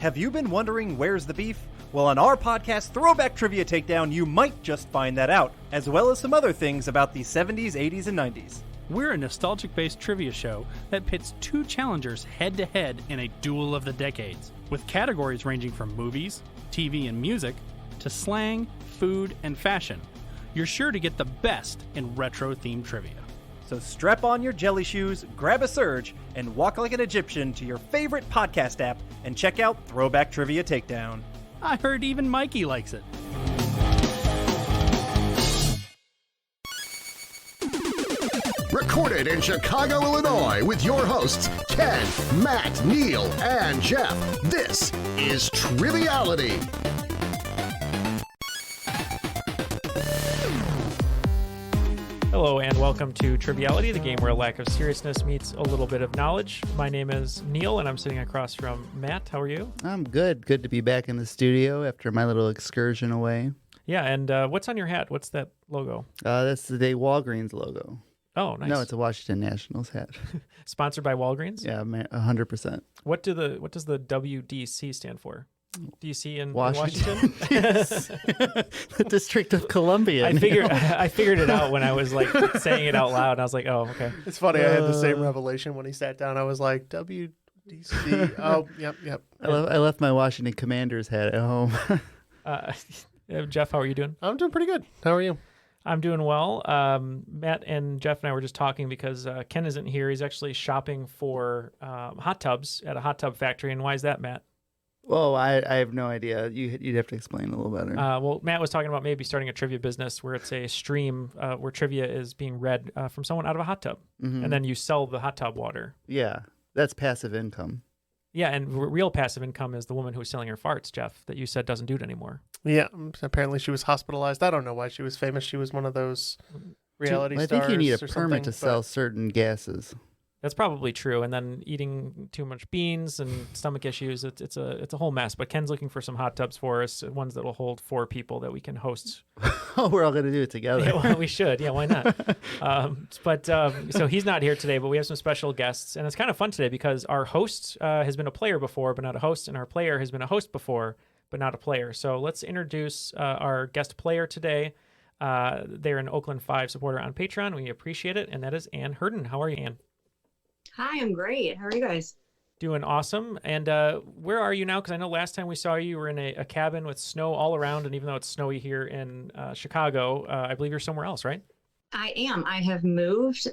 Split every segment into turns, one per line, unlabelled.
Have you been wondering where's the beef? Well, on our podcast, Throwback Trivia Takedown, you might just find that out, as well as some other things about the 70s, 80s, and 90s.
We're a nostalgic-based trivia show that pits two challengers head-to-head in a duel of the decades, with categories ranging from movies, TV, and music, to slang, food, and fashion. You're sure to get the best in retro-themed trivia.
So strap on your jelly shoes, grab a Surge, and walk like an Egyptian to your favorite podcast app and check out Throwback Trivia Takedown.
I heard even Mikey likes it.
Recorded in Chicago, Illinois, with your hosts, Ken, Matt, Neal, and Jeff. This is Triviality.
Hello and welcome to Triviality, the game where a lack of seriousness meets a little bit of knowledge. My name is Neal and I'm sitting across from Matt. How are you?
I'm good. Good to be back in the studio after my little excursion away.
Yeah, and what's on your hat? What's that logo?
That's the Walgreens logo.
Oh, nice.
No, it's a Washington Nationals hat.
Sponsored by Walgreens?
Yeah, 100%.
What does the WDC stand for? DC in
Washington?
Yes.
The District of Columbia.
I figured it out when I was like saying it out loud. I was like, oh, okay.
It's funny. I had the same revelation when he sat down. I was like, WDC. Oh, yep.
I left my Washington Commanders hat at home.
Jeff, how are you doing?
I'm doing pretty good. How are you?
I'm doing well. Matt and Jeff and I were just talking because Ken isn't here. He's actually shopping for hot tubs at a hot tub factory. And why is that, Matt?
Well, I have no idea. You'd have to explain a little better.
Well, Matt was talking about maybe starting a trivia business where it's a stream where trivia is being read from someone out of a hot tub. Mm-hmm. And then you sell the hot tub water.
Yeah, that's passive income.
Yeah, and real passive income is the woman who's selling her farts, Jeff, that you said doesn't do it anymore.
Yeah, apparently she was hospitalized. I don't know why she was famous. She was one of those reality stars.
I think you need a permit to sell
but
certain gases.
That's probably true. And then eating too much beans and stomach issues, it's a whole mess. But Ken's looking for some hot tubs for us, ones that will hold 4 people that we can host.
Oh, we're all going to do it together.
Yeah, well, we should. Yeah, why not? So he's not here today, but we have some special guests. And it's kind of fun today because our host has been a player before, but not a host. And our player has been a host before, but not a player. So let's introduce our guest player today. They're an Oakland 5 supporter on Patreon. We appreciate it. And that is Ann Herndon. How are you, Ann?
Hi, I'm great. How are you guys?
Doing awesome. And where are you now? Because I know last time we saw you, you were in a cabin with snow all around. And even though it's snowy here in Chicago, I believe you're somewhere else, right?
I am. I have moved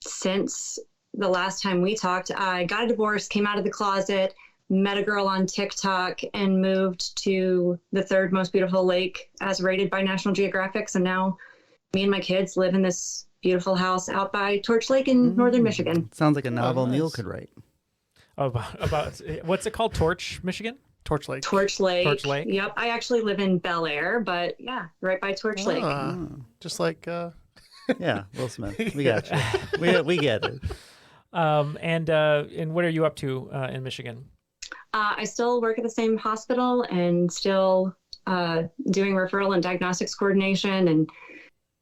since the last time we talked. I got a divorce, came out of the closet, met a girl on TikTok, and moved to the 3rd most beautiful lake as rated by National Geographic. So now me and my kids live in this beautiful house out by Torch Lake in northern Michigan.
Sounds like a novel
nice.
Neal could write.
About what's it called? Torch, Michigan?
Torch Lake.
Torch Lake.
Torch Lake.
Yep. I actually live in Bel Air, but yeah, right by Torch Lake.
Just like...
Yeah, Will Smith. We got you. We get it.
And what are you up to in Michigan?
I still work at the same hospital and still doing referral and diagnostics coordination and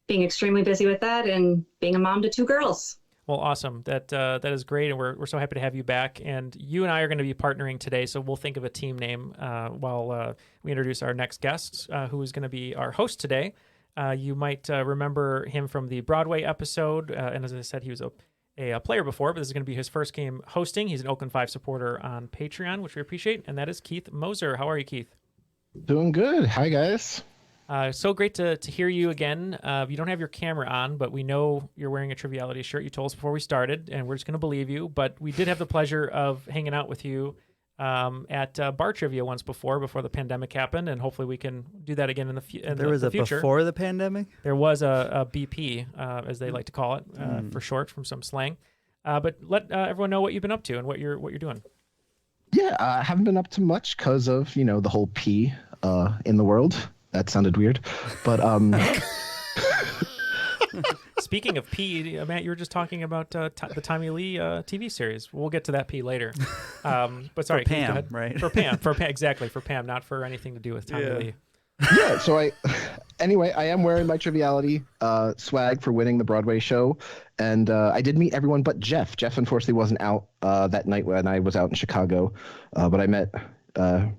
being extremely busy with that and being a mom to 2 girls.
Well, awesome. That is great, and we're so happy to have you back. And you and I are going to be partnering today, so we'll think of a team name while we introduce our next guest, who is going to be our host today. You might remember him from the Broadway episode, and as I said, he was a player before, but this is going to be his first game hosting. He's an Oakland 5 supporter on Patreon, which we appreciate, and that is Keith Moser. How are you, Keith?
Doing good. Hi, guys.
So great to hear you again. You don't have your camera on, but we know you're wearing a Triviality shirt. You told us before we started, and we're just going to believe you. But we did have the pleasure of hanging out with you at bar trivia once before the pandemic happened, and hopefully we can do that again in the future.
There was a before the pandemic?
There was a BP, as they like to call it, for short, from some slang. But let everyone know what you've been up to and what you're doing.
Yeah, I haven't been up to much because of, the whole P in the world. That sounded weird, but
Speaking of P, Matt, you were just talking about the Tommy Lee TV series. We'll get to that P later. But sorry,
for Pam, right?
For Pam, exactly, for Pam, not for anything to do with Tommy Lee.
Yeah, so I am wearing my Triviality swag for winning the Broadway show, and I did meet everyone but Jeff. Jeff unfortunately wasn't out that night when I was out in Chicago, but I met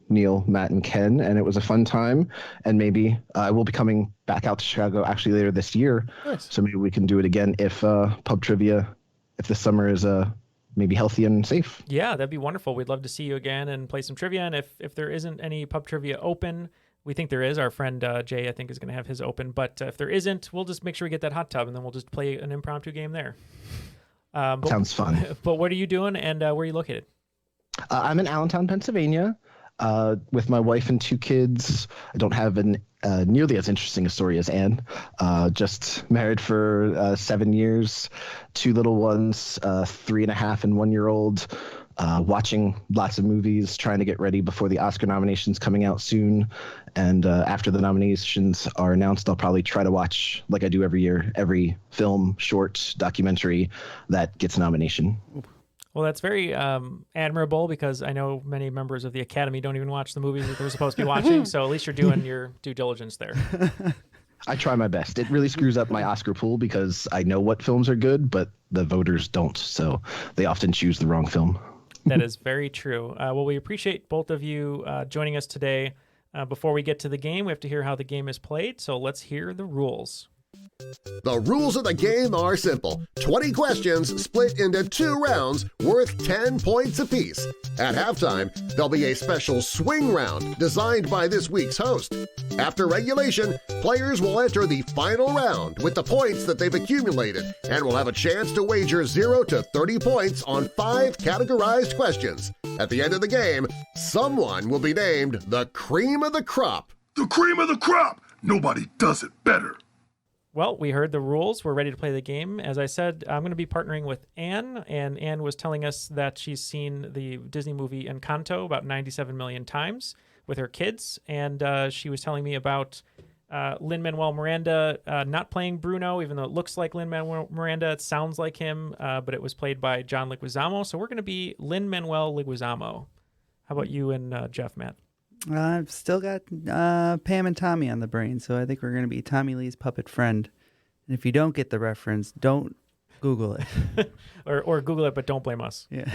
Neal, Matt, and Ken, and it was a fun time. And maybe I will be coming back out to Chicago actually later this year.
Nice.
So maybe we can do it again if pub trivia, if the summer is maybe healthy and safe.
Yeah, that'd be wonderful. We'd love to see you again and play some trivia. And if there isn't any pub trivia open, we think there is. Our friend Jay, I think, is going to have his open. But if there isn't, we'll just make sure we get that hot tub, and then we'll just play an impromptu game there.
Sounds fun.
But what are you doing, and where are you located?
I'm in Allentown, Pennsylvania, with my wife and 2 kids. I don't have an nearly as interesting a story as Ann. Just married for 7 years, 2 little ones, 3.5 and 1-year-old. Watching lots of movies, trying to get ready before the Oscar nominations coming out soon. And after the nominations are announced, I'll probably try to watch, like I do every year, every film, short, documentary that gets a nomination.
Well, that's very admirable, because I know many members of the Academy don't even watch the movies that they're supposed to be watching. So at least you're doing your due diligence there.
I try my best. It really screws up my Oscar pool because I know what films are good, but the voters don't. So they often choose the wrong film.
That is very true. Well, we appreciate both of you joining us today. Before we get to the game, we have to hear how the game is played. So let's hear the rules.
The rules of the game are simple. 20 questions split into 2 rounds worth 10 points apiece. At halftime, there'll be a special swing round designed by this week's host. After regulation, players will enter the final round with the points that they've accumulated and will have a chance to wager 0 to 30 points on 5 categorized questions. At the end of the game, someone will be named the cream of the crop.
The cream of the crop! Nobody does it better.
Well, we heard the rules. We're ready to play the game. As I said, I'm going to be partnering with Ann, and Ann was telling us that she's seen the Disney movie Encanto about 97 million times with her kids, and she was telling me about Lin-Manuel Miranda not playing Bruno, even though it looks like Lin-Manuel Miranda. It sounds like him, but it was played by John Leguizamo, so we're going to be Lin-Manuel Leguizamo. How about you and Jeff, Matt?
I've still got Pam and Tommy on the brain, so I think we're going to be Tommy Lee's puppet friend. And if you don't get the reference, don't Google it.
or Google it, but don't blame us.
Yeah.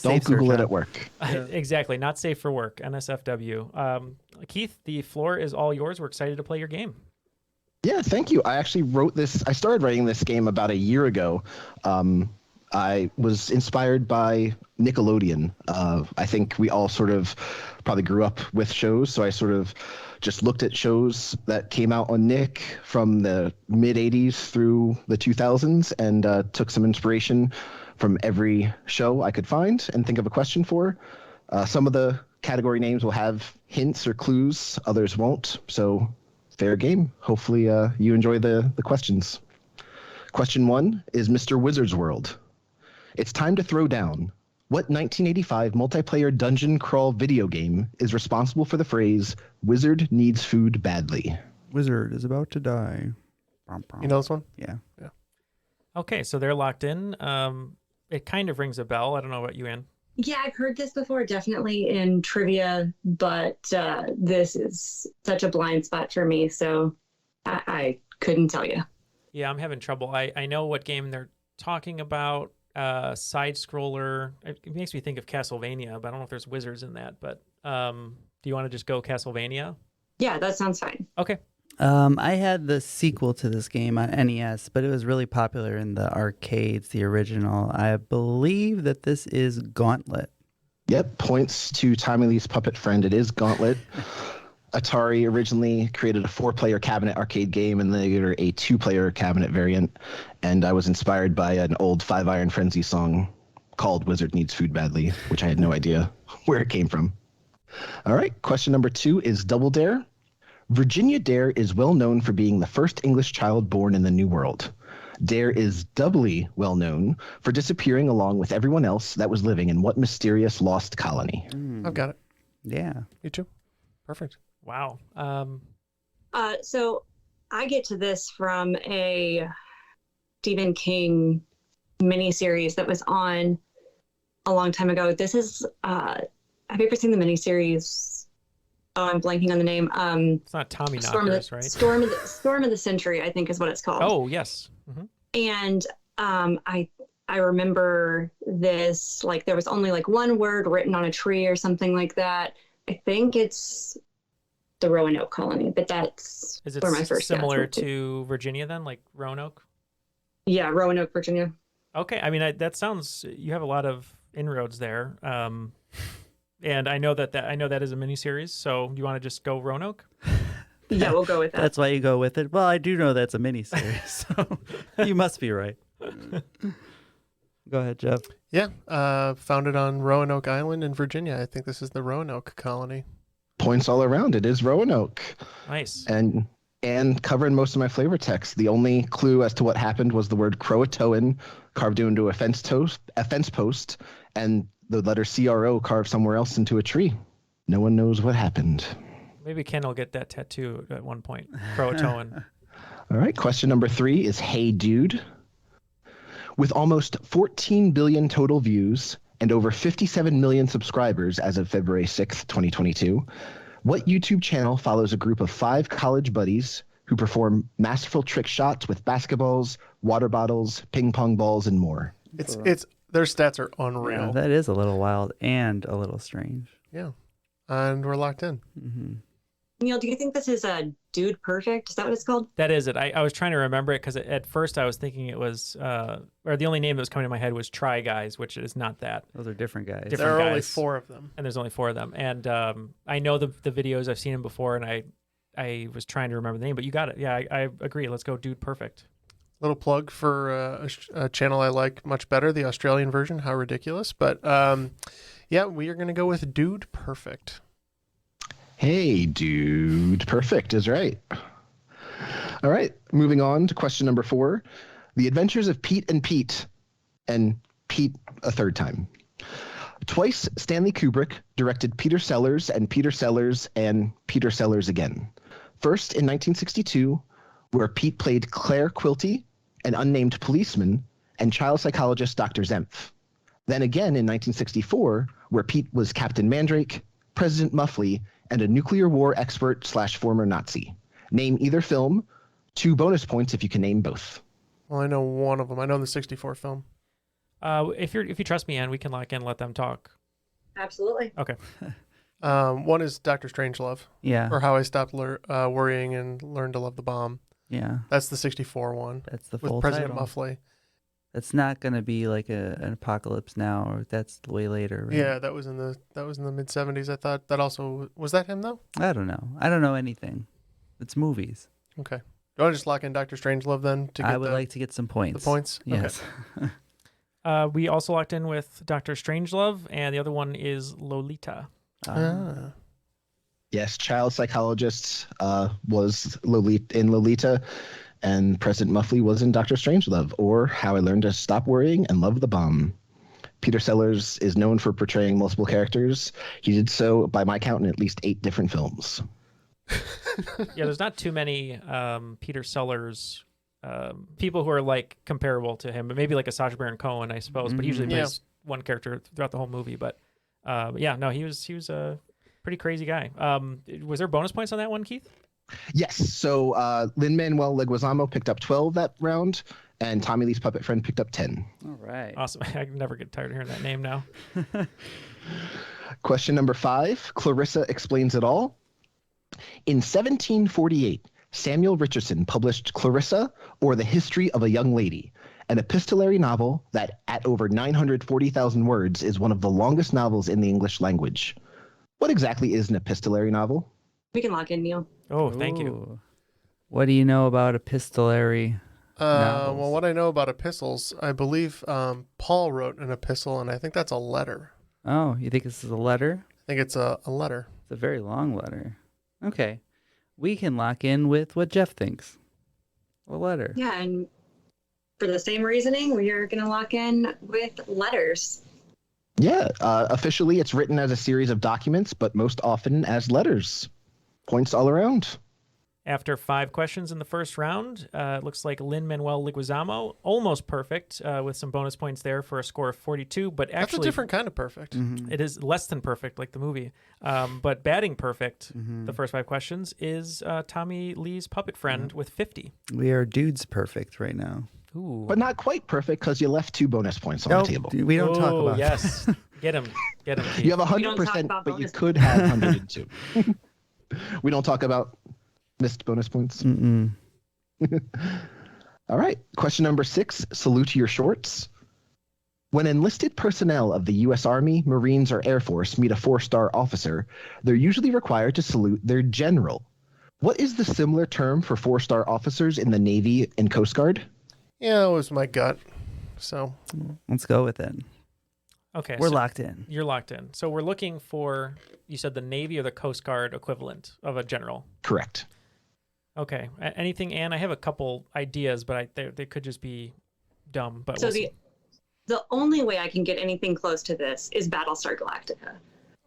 Don't Google it at work.
Yeah. Exactly. Not safe for work. NSFW. Keith, the floor is all yours. We're excited to play your game.
Yeah, thank you. I actually wrote this. I started writing this game about a year ago. I was inspired by Nickelodeon. I think we all sort of probably grew up with shows, so I sort of just looked at shows that came out on Nick from the mid-'80s through the 2000s and took some inspiration from every show I could find and think of a question for. Some of the category names will have hints or clues, others won't, so fair game. Hopefully you enjoy the questions. Question 1 is Mr. Wizard's World. It's time to throw down. What 1985 multiplayer dungeon crawl video game is responsible for the phrase, "Wizard needs food badly"?
Wizard is about to die.
You know this one?
Yeah.
Okay, so they're locked in. It kind of rings a bell. I don't know about you, Ann.
Yeah, I've heard this before, definitely in trivia, but this is such a blind spot for me, so I couldn't tell you.
Yeah, I'm having trouble. I know what game they're talking about. Side scroller. It makes me think of Castlevania, but I don't know if there's wizards in that. But do you want to just go Castlevania?
Yeah, that sounds fine.
Okay.
I had the sequel to this game on NES, but it was really popular in the arcades, the original. I believe that this is Gauntlet.
Yep, points to Tommy Lee's puppet friend. It is Gauntlet. Atari originally created a 4-player cabinet arcade game and later a 2-player cabinet variant. And I was inspired by an old 5 Iron Frenzy song called Wizard Needs Food Badly, which I had no idea where it came from. All right, question number 2 is Double Dare. Virginia Dare is well known for being the first English child born in the New World. Dare is doubly well known for disappearing along with everyone else that was living in what mysterious lost colony?
I've got it.
Yeah.
You too. Perfect.
Wow.
So I get to this from a Stephen King miniseries that was on a long time ago. This is, have you ever seen the miniseries? Oh, I'm blanking on the name.
It's not Tommy Knockers, right?
Storm of the Century, I think is what it's called.
Oh, yes. Mm-hmm.
And I I remember this, like there was only like one word written on a tree or something like that. I think it's the Roanoke colony, but that's
Is it
where my first
similar
guess went
to Virginia then, like Roanoke?
Yeah, Roanoke, Virginia.
Okay, I mean that sounds. You have a lot of inroads there, and I know that is a miniseries. So do you want to just go Roanoke?
Yeah, we'll go with that.
That's why you go with it. Well, I do know that's a miniseries, so you must be right. Go ahead, Jeff.
Yeah, founded on Roanoke Island in Virginia. I think this is the Roanoke colony.
Points all around. It is Roanoke.
Nice.
And covering most of my flavor text. The only clue as to what happened was the word Croatoan carved into a fence post, and the letter CRO carved somewhere else into a tree. No one knows what happened.
Maybe Ken will get that tattoo at one point. Croatoan.
All right. Question number 3 is Hey Dude. With almost 14 billion total views and over 57 million subscribers as of February 6th, 2022, what YouTube channel follows a group of 5 college buddies who perform masterful trick shots with basketballs, water bottles, ping pong balls, and more?
It's their stats are unreal.
Yeah, that is a little wild and a little strange.
Yeah. And we're locked in.
Mm-hmm.
Neal, do you think this is a Dude Perfect? Is that what it's called?
That is it. I was trying to remember it because at first I was thinking it was, or the only name that was coming to my head was Try Guys, which is not that.
Those are different guys.
Different
There are only
guys.
4 of them.
And there's only 4 of them. And I know the videos, I've seen them before, and I was trying to remember the name, but you got it. Yeah, I agree. Let's go Dude Perfect.
Little plug for a channel I like much better, the Australian version. How ridiculous. But yeah, we are going to go with Dude Perfect.
Hey Dude Perfect is right. All right, moving on to question number 4. The Adventures of Pete and Pete a third time. Twice Stanley Kubrick directed Peter Sellers and Peter Sellers and Peter Sellers again. First in 1962, where Pete played Claire Quilty, an unnamed policeman, and child psychologist Dr. Zempf. Then again in 1964, where Pete was Captain Mandrake, President Muffley, and a nuclear war expert / former Nazi. Name either film. 2 bonus points if you can name both.
Well, I know one of them. I know the 64 film.
If you trust me, Ann, we can lock in and let them talk.
Absolutely.
Okay.
One is Dr. Strangelove.
Yeah.
Or How I Stopped Worrying and Learned to Love the Bomb.
Yeah.
That's the 64 one.
That's the
with
full
President
title.
Muffley.
That's not going to be like an Apocalypse Now, or that's way later. Right?
Yeah, that was in the mid 70s. I thought that also was that him though.
I don't know. I don't know anything. It's movies.
Okay. Do you want to just lock in Dr. Strangelove then?
I would like to get some points.
The points.
Yes.
Okay.
We also locked in with Dr. Strangelove, and the other one is Lolita.
Yes, child psychologist was in Lolita, and President Muffley was in Dr. Strangelove, or How I Learned to Stop Worrying and Love the Bomb. Peter Sellers is known for portraying multiple characters. He did so, by my count, in at least 8 different films.
Yeah, there's not too many Peter Sellers people who are like comparable to him, but maybe like a Sacha Baron Cohen, I suppose. But he usually plays one character throughout the whole movie. But yeah, no, he was a pretty crazy guy. Was there bonus points on that one, Keith?
Yes. So Lin-Manuel Leguizamo picked up 12 that round, and Tommy Lee's puppet friend picked up 10.
All right.
Awesome. I never get tired of hearing that name now.
Question number 5. Clarissa Explains It All. In 1748, Samuel Richardson published Clarissa, or The History of a Young Lady, an epistolary novel that, at over 940,000 words, is one of the longest novels in the English language. What exactly is an epistolary novel?
We can lock in, Neal.
Oh, thank you.
Ooh. What do you know about epistolary novels?
Well, what I know about epistles, I believe Paul wrote an epistle, and I think that's a letter.
Oh, you think this is a letter?
I think it's a letter.
It's a very long letter. Okay. We can lock in with what Jeff thinks. A letter.
Yeah, and for the same reasoning, we are going to lock in with letters.
Yeah, officially it's written as a series of documents, but most often as letters. Points all around.
After 5 questions in the first round, it looks like Lin-Manuel Leguizamo, almost perfect, with some bonus points there for a score of 42. But actually,
that's a different kind of perfect.
It is less than perfect, like the movie. But batting perfect, the first 5 questions, is Tommy Lee's puppet friend with 50.
We are dudes perfect right now.
Ooh.
but not quite perfect because you left 2 bonus points on
Nope,
the table.
we don't talk
Oh,
about
yes. Get him. Get him, Keith.
You have
We don't talk
100%,
about
but you
bonus
could have 102. We don't talk about missed bonus points.
Mm-mm.
All right. Question number 6. Salute to your shorts. When enlisted personnel of the U.S. Army, Marines, or Air Force meet a 4-star officer, they're usually required to salute their general. What is the similar term for 4-star officers in the Navy and Coast Guard?
Yeah, that was my gut. So
Let's go with it.
Okay.
We're
so
locked in.
You're locked in. So we're looking for, you said the Navy or the Coast Guard equivalent of a general.
Correct.
Okay. Anything, Ann? I have a couple ideas, but they could just be dumb. But
So
we'll see.
the only way I can get anything close to this is Battlestar Galactica.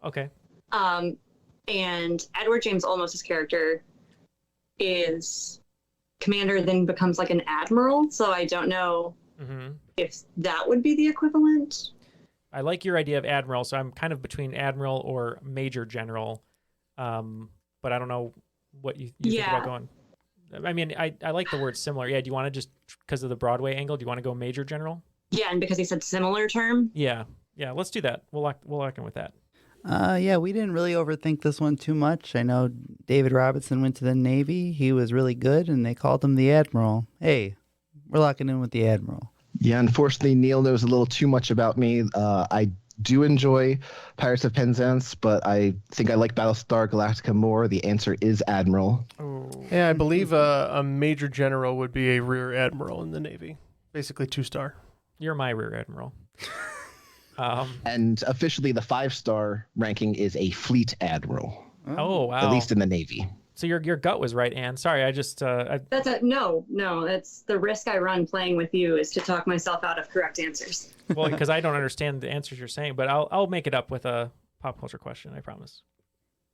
Okay.
And Edward James Olmos' character is commander, then becomes like an admiral. So I don't know if that would be the equivalent.
I like your idea of admiral, so I'm kind of between admiral or major general. But I don't know what you think about going. I mean, I like the word similar. Yeah. Do you want to just, because of the Broadway angle, do you want to go major general?
Yeah, and because he said similar term.
Yeah. Let's do that. We'll lock in with that.
Yeah, we didn't really overthink this one too much. I know David Robinson went to the Navy. He was really good, and they called him the Admiral. Hey, we're locking in with the Admiral.
Yeah, unfortunately, Neil knows a little too much about me. I do enjoy Pirates of Penzance, but I think I like Battlestar Galactica more. The answer is Admiral.
yeah, I believe a major general would be a rear admiral in the Navy, basically 2-star.
You're my rear admiral.
And officially, the 5-star ranking is a fleet admiral,
Oh, wow.
at least in the Navy.
So your gut was right, Ann. Sorry, I just
That's no. That's the risk I run playing with you, is to talk myself out of correct answers.
well, because I don't understand the answers you're saying, but I'll make it up with a pop culture question. I promise.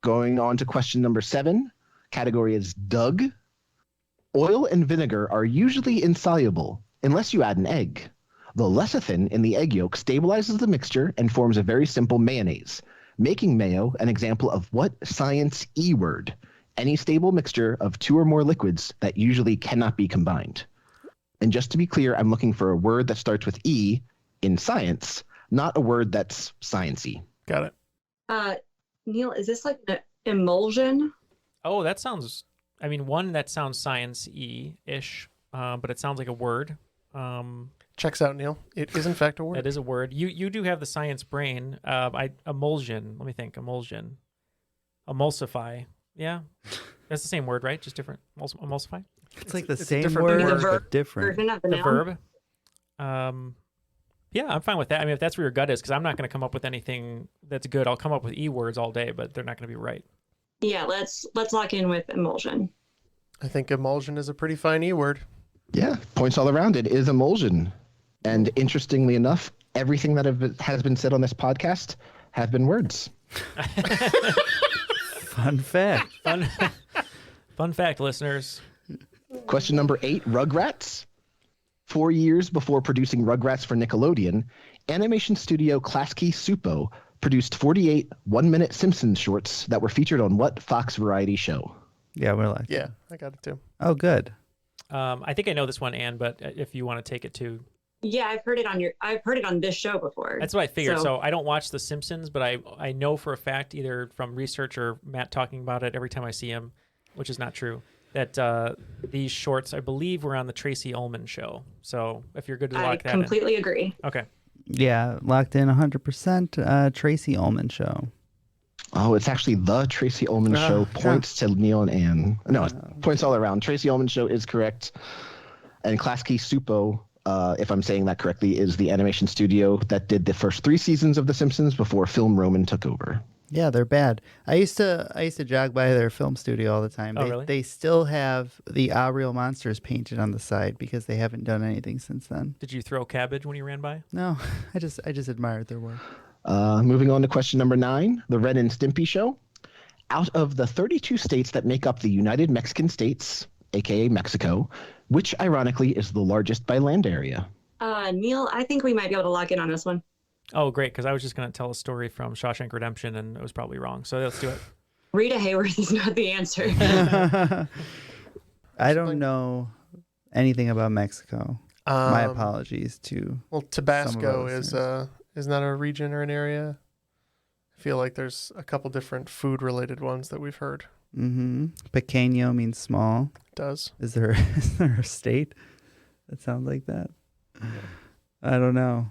Going on to question number 7. Category is Doug. Oil and vinegar are usually insoluble unless you add an egg. The lecithin in the egg yolk stabilizes the mixture and forms a very simple mayonnaise, making mayo an example of what science E word? Any stable mixture of 2 or more liquids that usually cannot be combined. And just to be clear, I'm looking for a word that starts with E in science, not a word that's science-y.
Got it.
Neil, is this like an emulsion?
Oh, that sounds. I mean, one that sounds science-y-ish, but it sounds like a word.
Checks out, Neil. It is in fact a word.
That is a word. You do have the science brain. Emulsion. Let me think. Emulsion. Emulsify. Yeah, that's the same word, right? Just different. Emulsify.
It's like the
it's a
same
different
word,
word.
but different.
Version of the
The
noun?
verb. Yeah, I'm fine with that. I mean, if that's where your gut is, because I'm not going to come up with anything that's good. I'll come up with E words all day, but they're not going to be right.
Yeah, let's lock in with emulsion.
I think emulsion is a pretty fine E word.
Yeah, points all around. It is emulsion. And interestingly enough, everything that has been said on this podcast have been words.
Fun fact.
Fun fact, listeners.
Question number 8, Rugrats. 4 years before producing Rugrats for Nickelodeon, animation studio Klasky Supo produced 48 one-minute Simpsons shorts that were featured on what Fox variety show?
Yeah, we're like,
Yeah, I got it too.
oh, good.
I think I know this one, Ann, but if you want to take it too.
Yeah, I've heard it on this show before.
That's what I figured. So I don't watch The Simpsons, but I know for a fact, either from research or Matt talking about it every time I see him, which is not true, that these shorts, I believe, were on the Tracy Ullman show. So if you're good to lock that in.
I completely agree.
Okay.
Yeah, locked in 100%. Tracy Ullman show.
Oh, it's actually the Tracy Ullman show. Points to Neil and Ann. No, points all around. Tracy Ullman show is correct. And Klasky Supo, if I'm saying that correctly, is the animation studio that did the first 3 seasons of The Simpsons before Film Roman took over.
Yeah, they're bad. I used to jog by their film studio all the time.
Oh, really?
They still have the Ah Real Monsters painted on the side because they haven't done anything since then.
Did you throw cabbage when you ran by?
No, I just admired their work.
Moving on to question number 9, the Ren and Stimpy show. Out of the 32 states that make up the United Mexican States, aka Mexico, which ironically is the largest by land area?
Neil, I think we might be able to lock in on this one.
Oh, great, because I was just going to tell a story from Shawshank Redemption, and it was probably wrong. So let's do it.
Rita Hayworth is not the answer.
I don't know anything about Mexico. My apologies to.
Well, Tabasco is not a region or an area. I feel like there's a couple different food-related ones that we've heard.
Mm-hmm. Pequeño means small.
It does.
Is there a state that sounds like that? I don't know.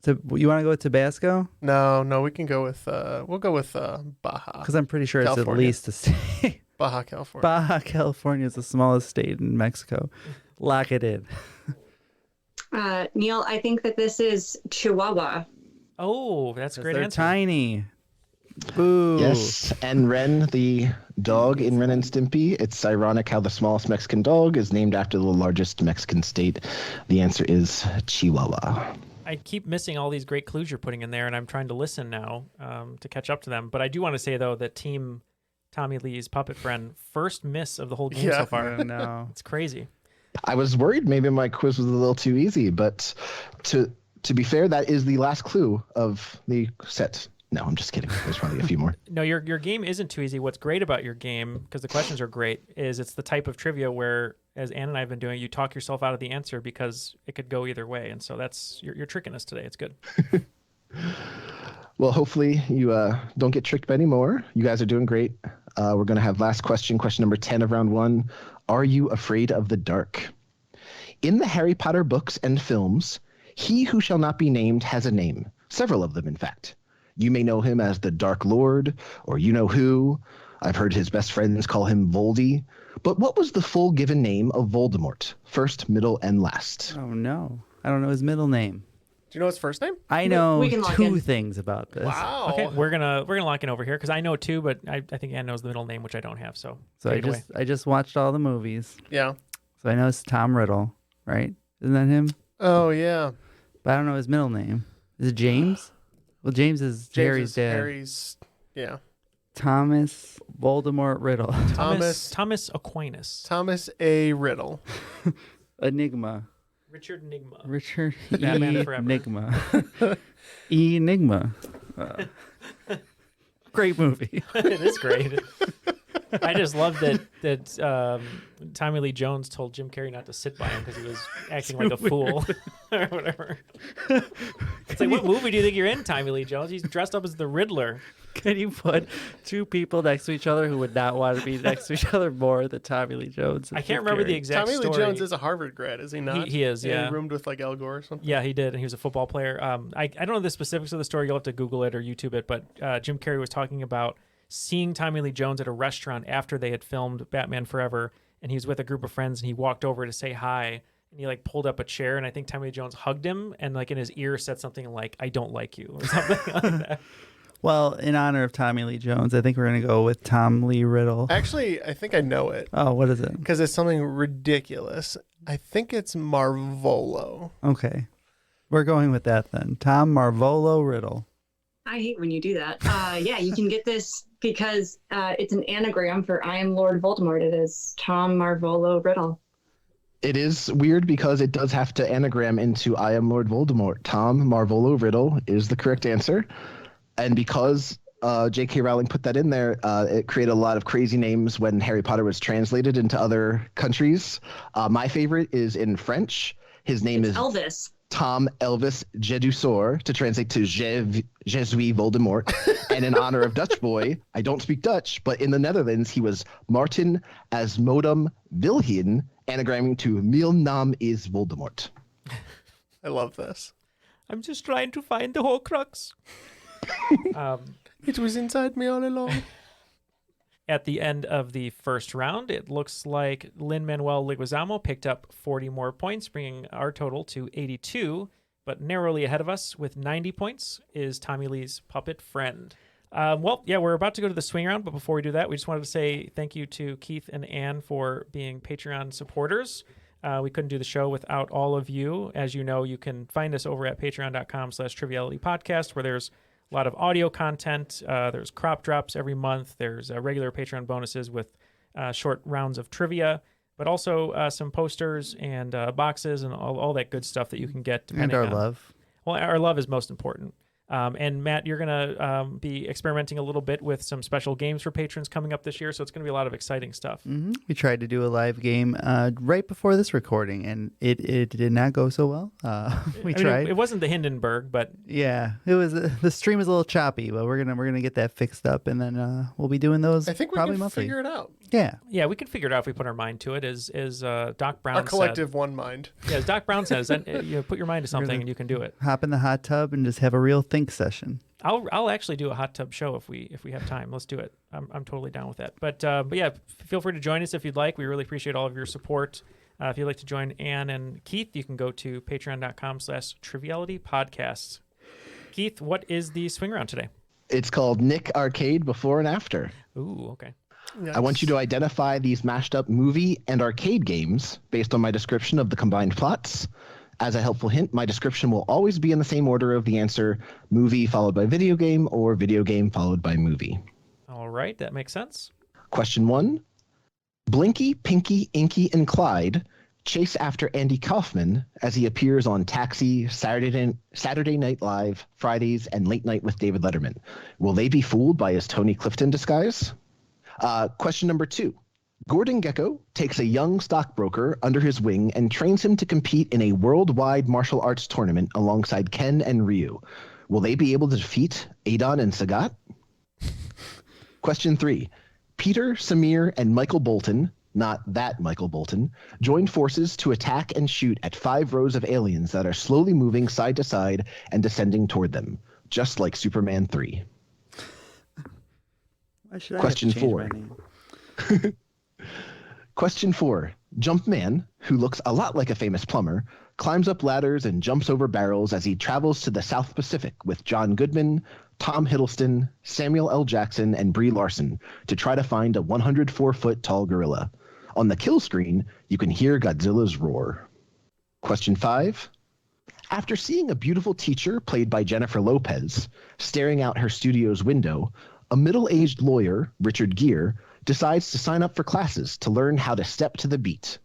So you want to go with Tabasco?
No, we can go with we'll go with Baja.
Because I'm pretty sure
California.
it's at least a state.
Baja California.
Baja California is the smallest state in Mexico. Lock it in.
Neal, I think that this is Chihuahua.
Oh, that's a great
They're
answer.
tiny. Boo.
Yes, and Ren, the dog in Ren and Stimpy. It's ironic how the smallest Mexican dog is named after the largest Mexican state. The answer is Chihuahua.
I keep missing all these great clues you're putting in there, and I'm trying to listen now to catch up to them. But I do want to say, though, that Team Tommy Lee's Puppet Friend, first miss of the whole game so far.
Oh, no.
It's crazy.
I was worried maybe my quiz was a little too easy, but to be fair, that is the last clue of the set. No, I'm just kidding. There's probably a few more.
No, your game isn't too easy. What's great about your game, because the questions are great, is it's the type of trivia where, as Ann and I have been doing, you talk yourself out of the answer because it could go either way. And so that's you're tricking us today. It's good.
Well, hopefully you don't get tricked by any more. You guys are doing great. We're going to have last question number 10 of round 1. Are you afraid of the dark? In the Harry Potter books and films, he who shall not be named has a name. Several of them, in fact. You may know him as the Dark Lord, or you know who. I've heard his best friends call him Voldy. But what was the full given name of Voldemort? First, middle, and last.
Oh, no. I don't know his middle name.
Do you know his first name?
I know
We can lock
2
in.
things about this.
Wow.
Okay, we're gonna lock in over here because I know two, but I think Ann knows the middle name, which I don't have. So
So
take it away.
I just watched all the movies.
Yeah.
So I know it's Tom Riddle, right? Isn't that him?
Oh, yeah.
But I don't know his middle name. Is it James? Well, James is Harry's dad.
Harry's, yeah.
Thomas Voldemort Riddle.
Thomas Aquinas.
Thomas A. Riddle.
Enigma.
Richard Nigma.
Richard
Batman Forever.
Enigma. Enigma. Great movie.
It is great. I just love that Tommy Lee Jones told Jim Carrey not to sit by him because he was acting like a fool or whatever. It's like, what movie do you think you're in, Tommy Lee Jones? He's dressed up as the Riddler.
Can you put 2 people next to each other who would not want to be next to each other more than Tommy Lee Jones?
I can't remember the exact
Tommy
story.
Lee Jones is a Harvard grad, is he not?
He is, yeah.
He roomed with like Al Gore or something.
Yeah, he did, and he was a football player. I don't know the specifics of the story. You'll have to Google it or YouTube it, but Jim Carrey was talking about seeing Tommy Lee Jones at a restaurant after they had filmed Batman Forever, and he was with a group of friends, and he walked over to say hi, and he like pulled up a chair, and I think Tommy Lee Jones hugged him, and like in his ear said something like, "I don't like you," or something like that.
Well, in honor of Tommy Lee Jones, I think we're going to go with Tom Lee Riddle.
Actually, I think I know it.
Oh, what is it?
Because it's something ridiculous. I think it's Marvolo.
Okay. We're going with that then. Tom Marvolo Riddle.
I hate when you do that. Yeah, you can get this because it's an anagram for I am Lord Voldemort. It is Tom Marvolo Riddle.
It is weird because it does have to anagram into I am Lord Voldemort. Tom Marvolo Riddle is the correct answer. And because J.K. Rowling put that in there, it created a lot of crazy names when Harry Potter was translated into other countries. My favorite is in French. His name is
Elvis.
Tom Elvis Jedusor, to translate to Jesuit Voldemort. And in honor of Dutch boy, I don't speak Dutch, but in the Netherlands, he was Martin Asmodum Wilhien, anagramming to Mijn naam is Voldemort.
I love this.
I'm just trying to find the Horcrux.
It was inside me all along.
At the end of the first round, it looks like Lin-Manuel Leguizamo picked up 40 more points, bringing our total to 82. But narrowly ahead of us with 90 points is Tommy Lee's Puppet Friend. We're about to go to the swing round, but before we do that, we just wanted to say thank you to Keith and Ann for being Patreon supporters. We couldn't do the show without all of you. As you know, you can find us over at patreon.com/Triviality Podcast, where there's a lot of audio content. There's crop drops every month. There's regular Patreon bonuses with short rounds of trivia, but also some posters and boxes and all that good stuff that you can get.
And our love.
Well, our love is most important. And Matt, you're going to be experimenting a little bit with some special games for patrons coming up this year, so it's going to be a lot of exciting stuff.
Mm-hmm. We tried to do a live game right before this recording, and it did not go so well. We tried.
It wasn't the Hindenburg, but
yeah, it was. The stream is a little choppy, but we're gonna get that fixed up, and then we'll be doing those.
I think we
probably
can
monthly.
figure it out.
Yeah,
we can figure it out if we put our mind to it. As Doc Brown
Our collective
said,
one mind.
Yeah, as Doc Brown says, put your mind to something and you can do it.
Hop in the hot tub and just have a real think session.
I'll actually do a hot tub show if we have time. Let's do it. I'm totally down with that. But yeah, feel free to join us if you'd like. We really appreciate all of your support. If you'd like to join Ann and Keith, you can go to patreon.com/Triviality Podcasts. Keith, what is the swing round today?
It's called Nick Arcade Before and After.
Ooh, okay.
Nice.
I want you to identify these mashed up movie and arcade games based on my description of the combined plots. As a helpful hint, my description will always be in the same order of the answer: movie followed by video game, or video game followed by movie.
All right, that makes sense.
Question 1. Blinky, Pinky, Inky, and Clyde chase after Andy Kaufman as he appears on Taxi, Saturday Night Live, Fridays, and Late Night with David Letterman. Will they be fooled by his Tony Clifton disguise? Question number 2. Gordon Gekko takes a young stockbroker under his wing and trains him to compete in a worldwide martial arts tournament alongside Ken and Ryu. Will they be able to defeat Adon and Sagat? Question 3. Peter, Samir, and Michael Bolton, not that Michael Bolton, join forces to attack and shoot at 5 rows of aliens that are slowly moving side to side and descending toward them, just like Superman 3.
Why should I
Question
have to change
4.
my name?
Question 4. Jumpman, who looks a lot like a famous plumber, climbs up ladders and jumps over barrels as he travels to the South Pacific with John Goodman, Tom Hiddleston, Samuel L. Jackson, and Brie Larson to try to find a 104-foot tall gorilla. On the kill screen, you can hear Godzilla's roar. Question 5. After seeing a beautiful teacher, played by Jennifer Lopez, staring out her studio's window, a middle-aged lawyer, Richard Gere, decides to sign up for classes to learn how to step to the beat.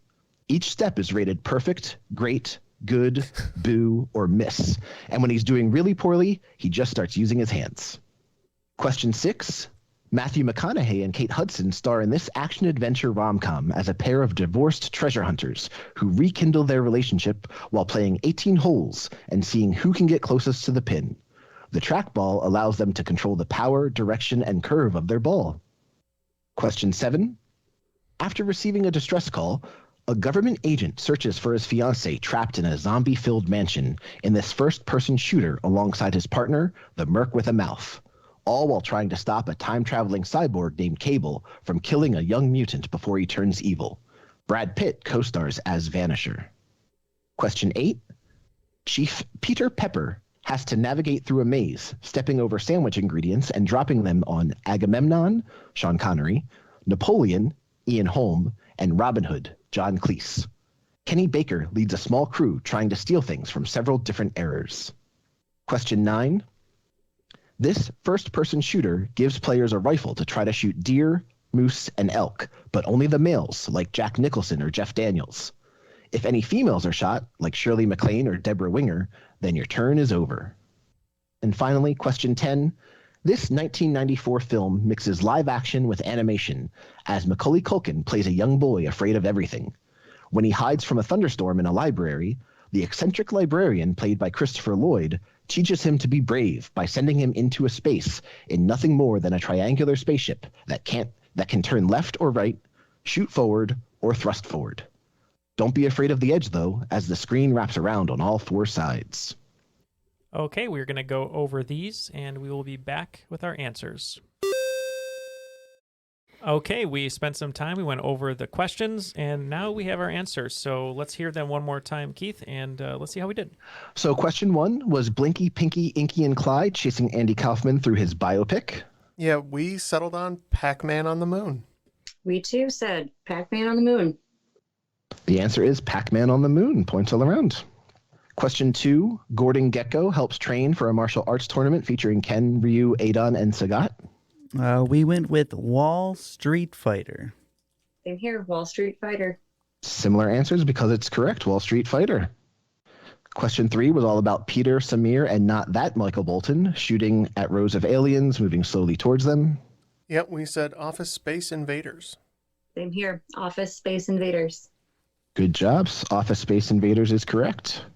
Each step is rated perfect, great, good, boo, or miss, and when he's doing really poorly, he just starts using his hands. Question 6. Matthew McConaughey and Kate Hudson star in this action-adventure rom-com as a pair of divorced treasure hunters who rekindle their relationship while playing 18 holes and seeing who can get closest to the pin. The trackball allows them to control the power, direction, and curve of their ball. Question 7. After receiving a distress call, a government agent searches for his fiancée trapped in a zombie-filled mansion in this first-person shooter alongside his partner, the Merc with a Mouth, all while trying to stop a time-traveling cyborg named Cable from killing a young mutant before he turns evil. Brad Pitt co-stars as Vanisher. Question 8. Chief Peter Pepper has to navigate through a maze, stepping over sandwich ingredients and dropping them on Agamemnon, Sean Connery, Napoleon, Ian Holm, and Robin Hood, John Cleese. Kenny Baker leads a small crew trying to steal things from several different errors. Question 9. This first-person shooter gives players a rifle to try to shoot deer, moose, and elk, but only the males, like Jack Nicholson or Jeff Daniels. If any females are shot, like Shirley MacLaine or Deborah Winger, then your turn is over. And finally, question 10. This 1994 film mixes live action with animation, as Macaulay Culkin plays a young boy afraid of everything. When he hides from a thunderstorm in a library, the eccentric librarian, played by Christopher Lloyd, teaches him to be brave by sending him into a space in nothing more than a triangular spaceship that can turn left or right, shoot forward, or thrust forward. Don't be afraid of the edge, though, as the screen wraps around on all 4 sides.
Okay, we're going to go over these, and we will be back with our answers. Okay, we spent some time. We went over the questions, and now we have our answers. So let's hear them one more time, Keith, and let's see how we did.
So question 1 was Blinky, Pinky, Inky, and Clyde chasing Andy Kaufman through his biopic.
Yeah, we settled on Pac-Man on the Moon.
We too said Pac-Man on the Moon.
The answer is Pac-Man on the Moon. Points all around. Question 2, Gordon Gekko helps train for a martial arts tournament featuring Ken, Ryu, Adon, and Sagat.
We went with Wall Street Fighter.
Same here, Wall Street Fighter.
Similar answers because it's correct, Wall Street Fighter. Question 3 was all about Peter, Samir, and not that Michael Bolton shooting at rows of aliens moving slowly towards them.
Yep, we said Office Space Invaders.
Same here. Office Space Invaders.
Good jobs. Office Space Invaders is correct.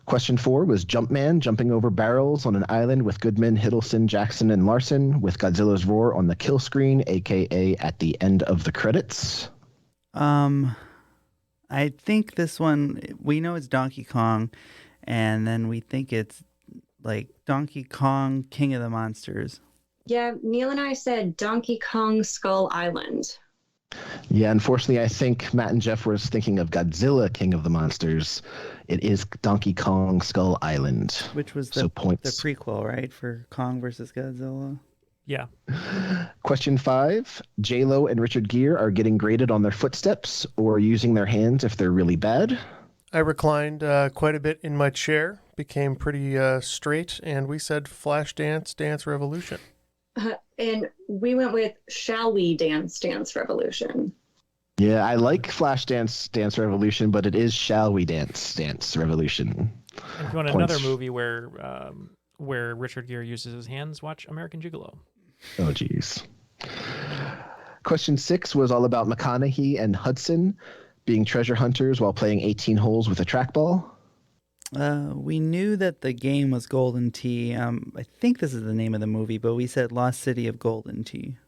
Question 4 was Jumpman jumping over barrels on an island with Goodman, Hiddleston, Jackson, and Larson with Godzilla's roar on the kill screen, a.k.a. at the end of the credits.
I think this one, we know it's Donkey Kong, and then we think it's like Donkey Kong, King of the Monsters.
Yeah, Neil and I said Donkey Kong Skull Island.
Yeah, unfortunately, I think Matt and Jeff were thinking of Godzilla, King of the Monsters. It is Donkey Kong Skull Island.
Which was
So
the
points.
prequel, right, for Kong versus Godzilla?
Yeah.
Question 5. J-Lo and Richard Gere are getting graded on their footsteps or using their hands if they're really bad.
I reclined quite a bit in my chair, became pretty straight, and we said Flashdance Dance Revolution.
And we went with Shall We Dance Dance Revolution.
Yeah, I like Flashdance Dance Revolution, but it is Shall We Dance Dance Revolution.
And if you want
Points.
another movie where Richard Gere uses his hands, watch American Gigolo.
Oh, geez. Question 6 was all about McConaughey and Hudson being treasure hunters while playing 18 holes with a trackball.
We knew that the game was Golden Tee. I think this is the name of the movie, but we said Lost City of Golden Tee.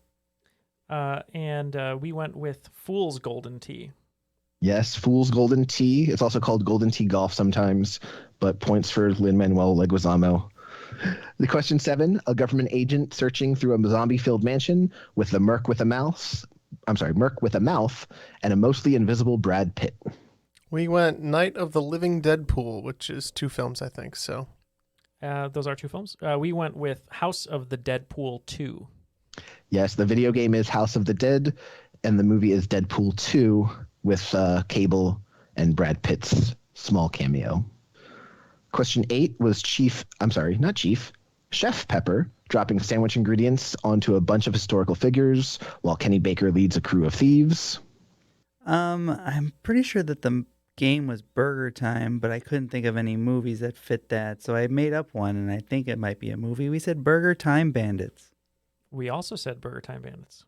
And we went with Fool's Golden Tee.
Yes, Fool's Golden Tee. It's also called Golden Tee Golf sometimes, but points for Lin-Manuel Leguizamo. The question 7, a government agent searching through a zombie-filled mansion with the Merc with a mouth and a mostly invisible Brad Pitt.
We went Night of the Living Deadpool, which is 2 films, I think, so.
Those are 2 films. We went with House of the Deadpool 2.
Yes, the video game is House of the Dead, and the movie is Deadpool 2 with Cable and Brad Pitt's small cameo. Question 8 was Chef Pepper dropping sandwich ingredients onto a bunch of historical figures while Kenny Baker leads a crew of thieves.
I'm pretty sure that the game was Burger Time, but I couldn't think of any movies that fit that, so I made up one, and I think it might be a movie. We said Burger Time Bandits.
We also said Burger Time Bandits.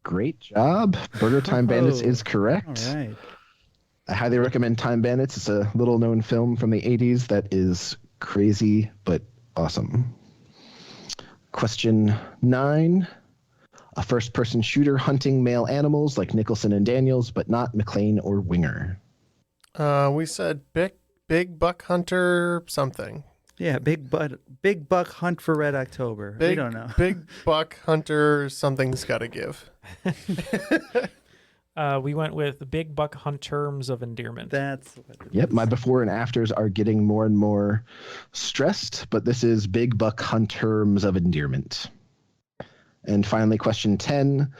Great job. Burger Time Bandits is correct.
All right.
I highly recommend Time Bandits. It's a little-known film from the 80s that is crazy but awesome. Question 9. A first-person shooter hunting male animals like Nicholson and Daniels, but not McClane or Winger.
We said Big Buck Hunter something.
Yeah, Big Buck Hunt for Red October. We don't know.
Big Buck Hunter something's got to give.
We went with Big Buck Hunt Terms of Endearment.
That's what it
Yep,
is.
my before and afters are getting more and more stressed, but this is Big Buck Hunt Terms of Endearment. And finally, question 10,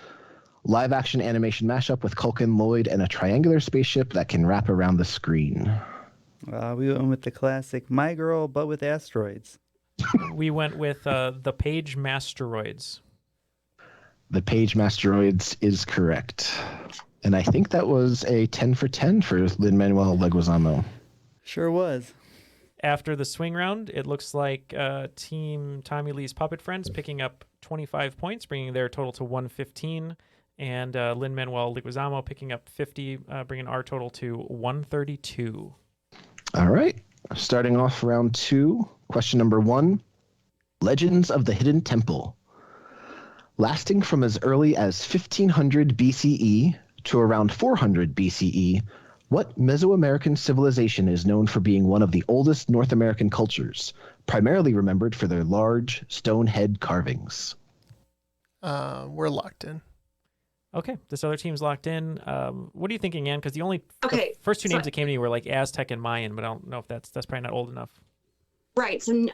live-action animation mashup with Culkin, Lloyd, and a triangular spaceship that can wrap around the screen.
We went with the classic My Girl, but with asteroids.
We went with the Page Masteroids.
The Page Masteroids is correct. And I think that was a 10 for 10 for Lin-Manuel Leguizamo.
Sure was.
After the swing round, it looks like Team Tommy Lee's Puppet Friends picking up 25 points, bringing their total to 115, and Lin-Manuel Leguizamo picking up 50, bringing our total to 132.
All right. Starting off round 2, question number 1, Legends of the Hidden Temple. Lasting from as early as 1500 BCE to around 400 BCE, what Mesoamerican civilization is known for being one of the oldest North American cultures, primarily remembered for their large stone head carvings?
We're locked in.
Okay, this other team's locked in. What are you thinking, Ann? Because the first 2 names that came to me were like Aztec and Mayan, but I don't know if that's probably not old enough.
Right. So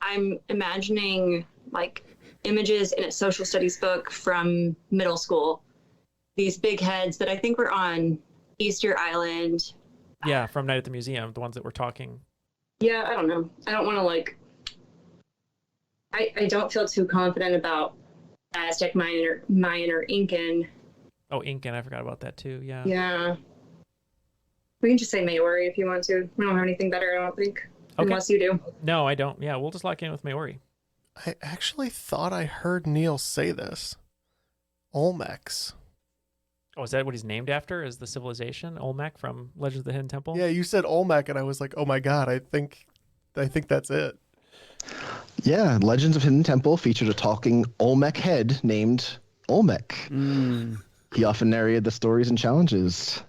I'm imagining like images in a social studies book from middle school. These big heads that I think were on Easter Island.
Yeah, from Night at the Museum, the ones that were talking.
Yeah, I don't know. I don't want to I don't feel too confident about Aztec, Mayan, or Incan.
Oh, Incan, I forgot about that too. Yeah.
Yeah. We can just say Maori if you want to. We don't have anything better, I don't think.
Okay.
Unless you do.
No, I don't. Yeah, we'll just lock in with Maori.
I actually thought I heard Neal say this. Olmecs.
Oh, is that what he's named after? Is the civilization Olmec from Legends of the Hidden Temple?
Yeah, you said Olmec, and I was like, oh my god, I think that's it.
Yeah, Legends of Hidden Temple featured a talking Olmec head named Olmec. He often narrated the stories and challenges.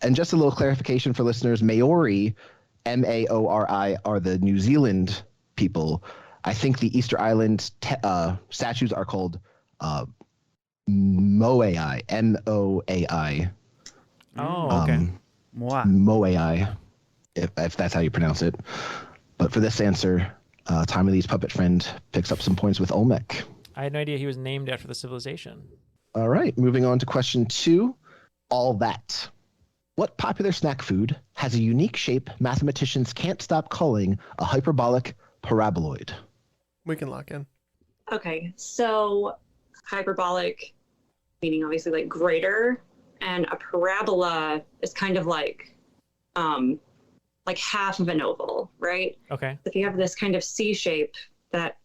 And just a little clarification for listeners, Maori, Maori, are the New Zealand people. I think the Easter Island statues are called Moai, Moai.
Oh, okay.
Moai, if that's how you pronounce it. But for this answer, Tommy Lee's puppet friend picks up some points with Olmec.
I had no idea he was named after the civilization.
All right, moving on to question 2. All that. What popular snack food has a unique shape mathematicians can't stop calling a hyperbolic paraboloid?
We can lock in.
Okay, so hyperbolic, meaning obviously like greater, and a parabola is kind of like half of an oval, right?
Okay.
If you have this kind of C shape, that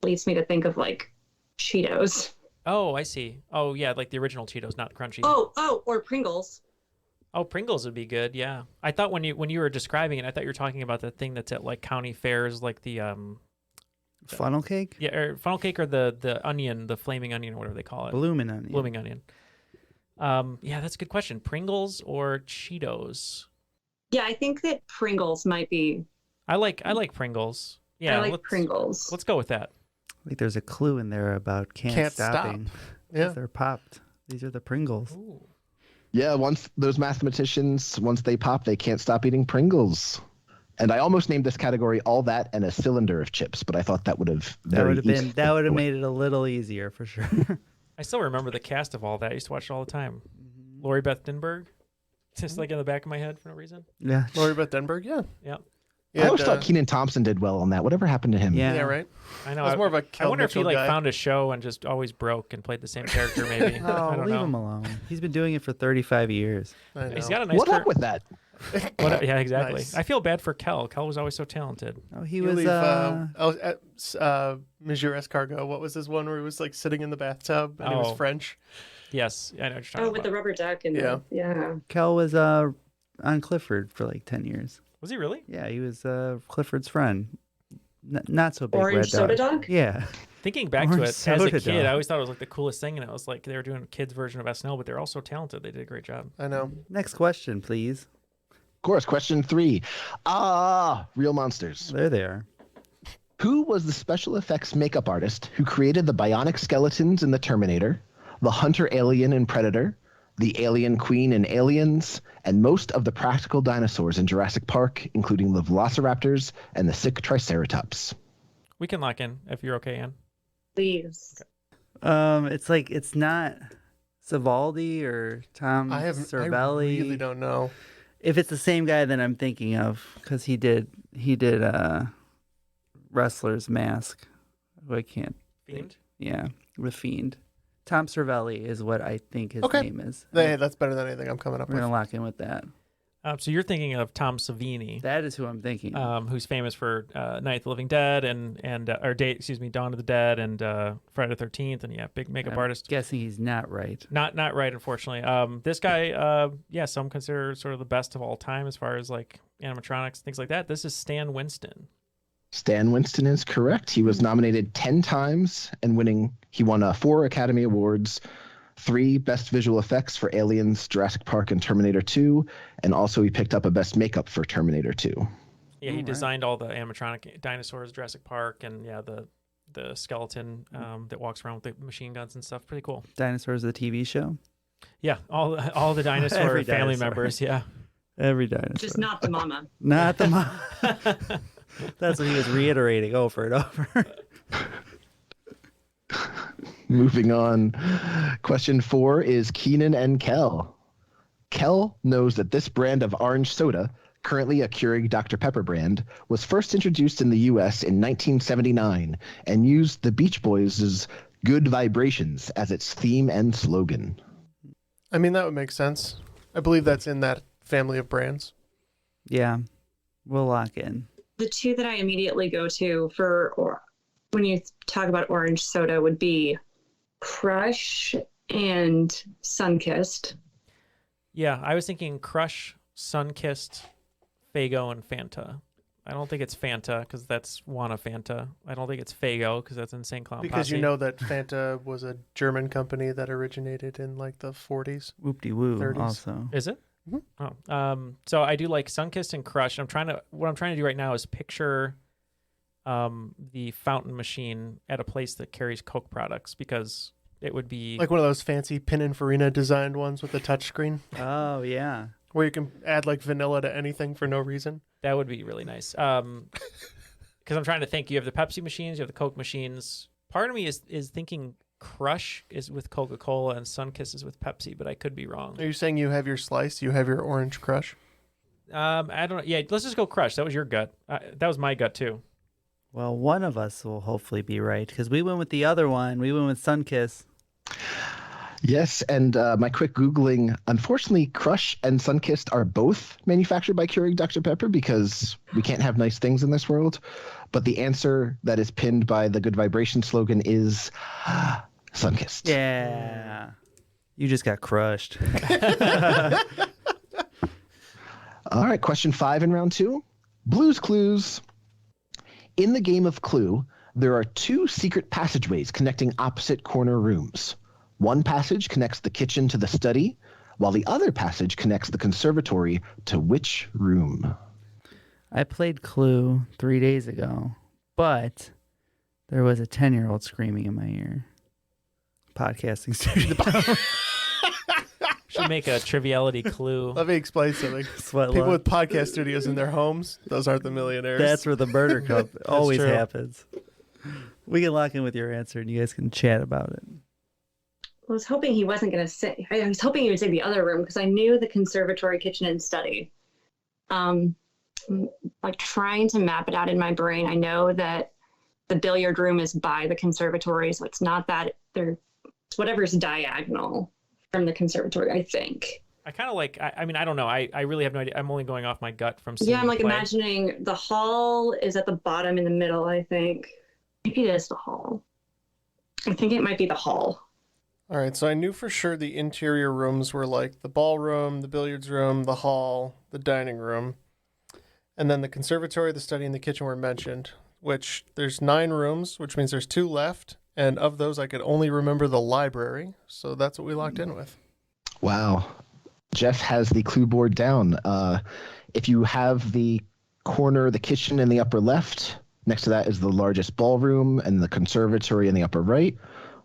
leads me to think of like Cheetos.
Oh, I see. Oh, yeah, like the original Cheetos, not crunchy.
Or Pringles.
Oh, Pringles would be good. Yeah, I thought when you were describing it, I thought you were talking about the thing that's at like county fairs, like the
Funnel cake?
yeah, or funnel cake, or the onion, the flaming onion, or whatever they call it.
Blooming onion.
Blooming onion. Yeah, that's a good question. Pringles or Cheetos?
Yeah, I think that Pringles might be.
I like Pringles. Yeah,
I like Pringles.
Let's go with that.
I think there's a clue in there about can't stopping.
Stop. Yeah.
They're popped. These are the Pringles.
Ooh.
Yeah, once those mathematicians, once they pop, they can't stop eating Pringles. And I almost named this category All That and a Cylinder of Chips, but I thought that would have
That would have made it a little easier for sure.
I still remember the cast of All That. I used to watch it all the time. Lori Beth Denberg, just like in the back of my head for no reason.
Yeah.
Lori Beth Denberg, yeah.
Yeah.
I always thought Kenan Thompson did well on that. Whatever happened to him?
Yeah.
Yeah, right?
I know.
I was more of a
I
Kel
wonder if he
Mitchell
like
guy.
found a show and just always broke and played the same character. Maybe.
Oh,
I don't
leave
know.
him alone. He's been doing it for 35 years.
I know.
He's got a nice.
What up with that?
Yeah, exactly.
Nice.
I feel bad for Kel. Kel was always so talented.
Oh, he
You
was.
leave, Monsieur Escargot. What was this one where he was like sitting in the bathtub and he was
Oh.
French?
Yes, I know what you're talking
with
about.
the rubber duck and
Yeah.
Kel was on Clifford for like 10 years.
Was he really?
Yeah, he was Clifford's friend. Not so big
Orange
red
soda
dog.
dog?
Yeah.
Thinking back to
Orange
it as a
soda
kid,
dog.
I always thought it was like the coolest thing, and it was like they were doing a kids version of SNL, but they're all so talented. They did a great job.
I know.
Next question, please.
Of course, question 3. Real monsters.
There they are.
Who was the special effects makeup artist who created the bionic skeletons in The Terminator, the hunter alien in Predator, the alien queen in Aliens, and most of the practical dinosaurs in Jurassic Park, including the velociraptors and the sick triceratops?
We can lock in if you're okay, Ann.
Please.
It's not Savaldi or Tom Cervelli.
I really don't know.
If it's the same guy that I'm thinking of, because he did Wrestler's Mask. I can't.
Fiend?
Yeah, with Fiend. Tom Cervelli is what I think his name is.
Hey, that's better than anything I'm coming up
We're
with.
gonna lock in with that.
So you're thinking of Tom Savini,
That is who I'm thinking.
who's famous for Night of the Living Dead and Dawn of the Dead and Friday the 13th, and big makeup
I'm
artist.
guessing he's not right.
Not right, unfortunately. This guy, some consider sort of the best of all time as far as like animatronics, things like that. This is Stan Winston.
Stan Winston is correct. He was nominated 10 times and he won 4 Academy Awards, 3 Best Visual Effects for Aliens, Jurassic Park, and Terminator 2, and also he picked up a Best Makeup for Terminator 2.
Yeah, he designed all the animatronic dinosaurs, Jurassic Park, and the skeleton that walks around with the machine guns and stuff. Pretty cool.
Dinosaurs, the TV show.
Yeah, all the dinosaur
Every
family
dinosaur.
members. Yeah.
Every dinosaur.
Just not the mama.
Not the mom. That's what he was reiterating over and over.
Moving on. Question 4 is Keenan and Kel. Kel knows that this brand of orange soda, currently a Keurig Dr. Pepper brand, was first introduced in the U.S. in 1979 and used the Beach Boys' Good Vibrations as its theme and slogan.
I mean, that would make sense. I believe that's in that family of brands.
Yeah, we'll lock in.
The two that I immediately go to when you talk about orange soda would be Crush and Sunkissed.
Yeah, I was thinking Crush, Sunkissed, Faygo, and Fanta. I don't think it's Fanta because that's Wanna Fanta. I don't think it's Faygo because that's Insane Clown
Because
Posse.
you know that Fanta was a German company that originated in like the 40s.
Whoop-de-woo
30s.
also.
Is it?
Mm-hmm.
Oh, so I do like Sunkissed and Crush. What I'm trying to do right now is picture the fountain machine at a place that carries Coke products because it would be
Like one of those fancy Pininfarina designed ones with a touchscreen
Oh, yeah.
where you can add like vanilla to anything for no reason.
that would be really nice. Because I'm trying to think. You have the Pepsi machines, you have the Coke machines. Part of me is thinking Crush is with Coca-Cola and Sunkist is with Pepsi, but I could be wrong.
Are you saying you have your slice? You have your orange crush?
I don't know. Yeah, let's just go Crush. That was your gut. That was my gut too.
Well, one of us will hopefully be right because we went with the other one. We went with Sunkiss.
Yes, and my quick Googling, unfortunately, Crush and Sunkist are both manufactured by Keurig Dr. Pepper because we can't have nice things in this world. But the answer that is pinned by the Good Vibration slogan is Sunkist.
Yeah. You just got crushed.
All right, question 5 in round 2. Blue's Clues. In the game of Clue, there are 2 secret passageways connecting opposite corner rooms. One passage connects the kitchen to the study, while the other passage connects the conservatory to which room?
I played Clue 3 days ago, but there was a 10-year-old screaming in my ear. Podcasting studio.
Should make a Triviality Clue.
Let me explain something. People with podcast studios in their homes, those aren't the millionaires.
That's where the murder cup always
true.
happens. We can lock in with your answer, and you guys can chat about it.
I was hoping he wasn't going to say. I was hoping he would say the other room because I knew the conservatory, kitchen, and study. Like trying to map it out in my brain. I know that the billiard room is by the conservatory, so it's not that it's whatever's diagonal from the conservatory. I think.
I kind of like. I mean, I don't know. I really have no idea. I'm only going off my gut from seeing.
Yeah, I'm like
play.
imagining the hall is at the bottom in the middle. I think maybe it is the hall. I think it might be the hall.
All right, so I knew for sure the interior rooms were like the ballroom, the billiards room, the hall, the dining room. And then the conservatory, the study, and the kitchen were mentioned, which there's 9 rooms, which means there's 2 left. And of those, I could only remember the library. So that's what we locked in with.
Wow. Jeff has the clue board down. If you have the corner, the kitchen in the upper left, next to that is the largest ballroom and the conservatory in the upper right.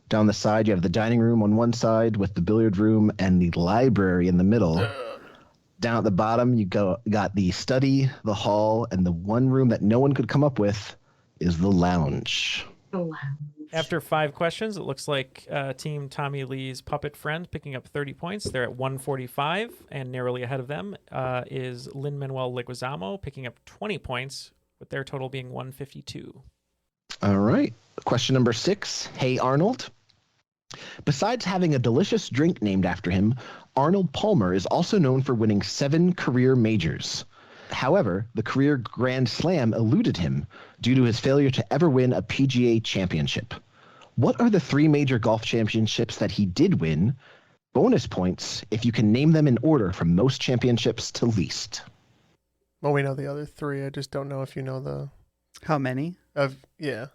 Down the side, you have the dining room on one side with the billiard room and the library in the middle. Down at the bottom, you got the study, the hall, and the one room that no one could come up with is the lounge.
The lounge.
After 5 questions, it looks like Team Tommy Lee's puppet friend picking up 30 points. They're at 145, and narrowly ahead of them is Lin-Manuel Leguizamo picking up 20 points, with their total being 152.
All right. Question number 6. Hey, Arnold. Besides having a delicious drink named after him, Arnold Palmer is also known for winning 7 career majors. However, the career Grand Slam eluded him due to his failure to ever win a PGA championship. What are the 3 major golf championships that he did win? Bonus points if you can name them in order from most championships to least.
Well, we know the other 3. I just don't know if you know the...
How many?
Yeah.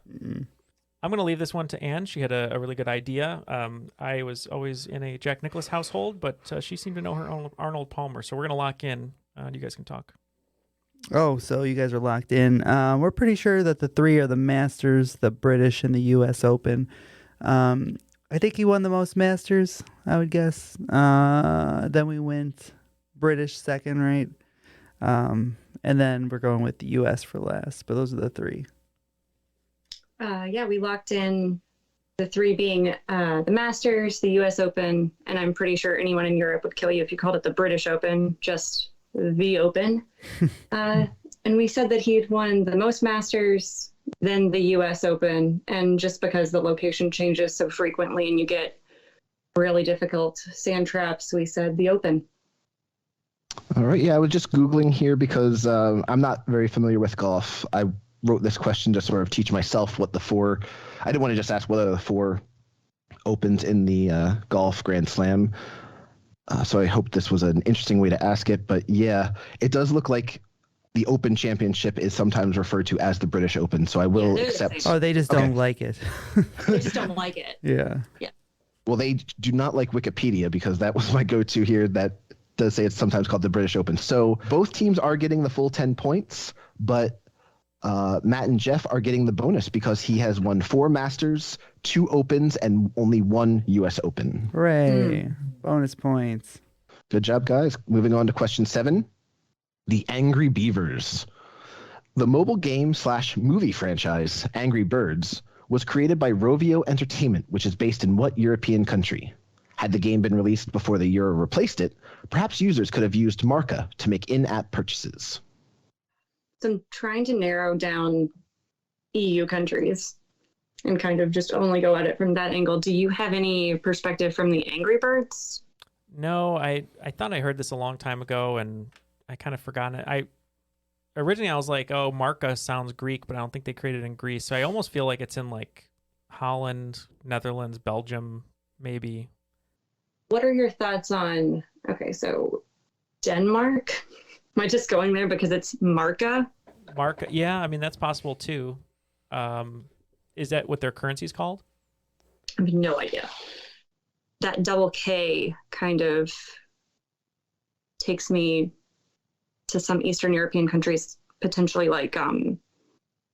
I'm going to leave this one to Ann. She had a really good idea. I was always in a Jack Nicklaus household, but she seemed to know her own Arnold Palmer. So we're going to lock in. You guys can talk.
Oh, so you guys are locked in. We're pretty sure that the 3 are the Masters, the British, and the U.S. Open. I think he won the most Masters, I would guess. Then we went British second, right? And then we're going with the U.S. for last. But those are the 3.
Yeah, we locked in the 3 being the Masters, the U.S. Open, and I'm pretty sure anyone in Europe would kill you if you called it the British Open, just the Open. And we said that he had won the most Masters, then the U.S. Open, and just because the location changes so frequently and you get really difficult sand traps, we said the Open.
All right. Yeah, I was just Googling here because I'm not very familiar with golf. I wrote this question to sort of teach myself what the four. I didn't want to just ask what are the four opens in the golf Grand Slam. So I hope this was an interesting way to ask it. But yeah, it does look like the Open Championship is sometimes referred to as the British Open. So I will accept.
Oh, they just don't like it.
They just don't like it.
Yeah.
Yeah.
Well, they do not like Wikipedia because that was my go-to here. That does say it's sometimes called the British Open. So both teams are getting the full 10 points, but Matt and Jeff are getting the bonus because he has won 4 Masters, 2 Opens, and only 1 U.S. Open.
Hooray. Bonus points.
Good job, guys. Moving on to question 7. The Angry Beavers. The mobile game / movie franchise, Angry Birds, was created by Rovio Entertainment, which is based in what European country? Had the game been released before the Euro replaced it, perhaps users could have used Marca to make in-app purchases.
So I'm trying to narrow down EU countries and kind of just only go at it from that angle. Do you have any perspective from the Angry Birds?
No, I thought I heard this a long time ago, and I kind of forgot it. Originally I was like, oh, Marca sounds Greek, but I don't think they created it in Greece. So I almost feel like it's in like Holland, Netherlands, Belgium, maybe.
What are your thoughts on, okay, so Denmark? Am I just going there because it's Marca?
Marca, yeah, I mean, that's possible too. Is that what their currency is called?
I have no idea. That double K kind of takes me to some Eastern European countries, potentially like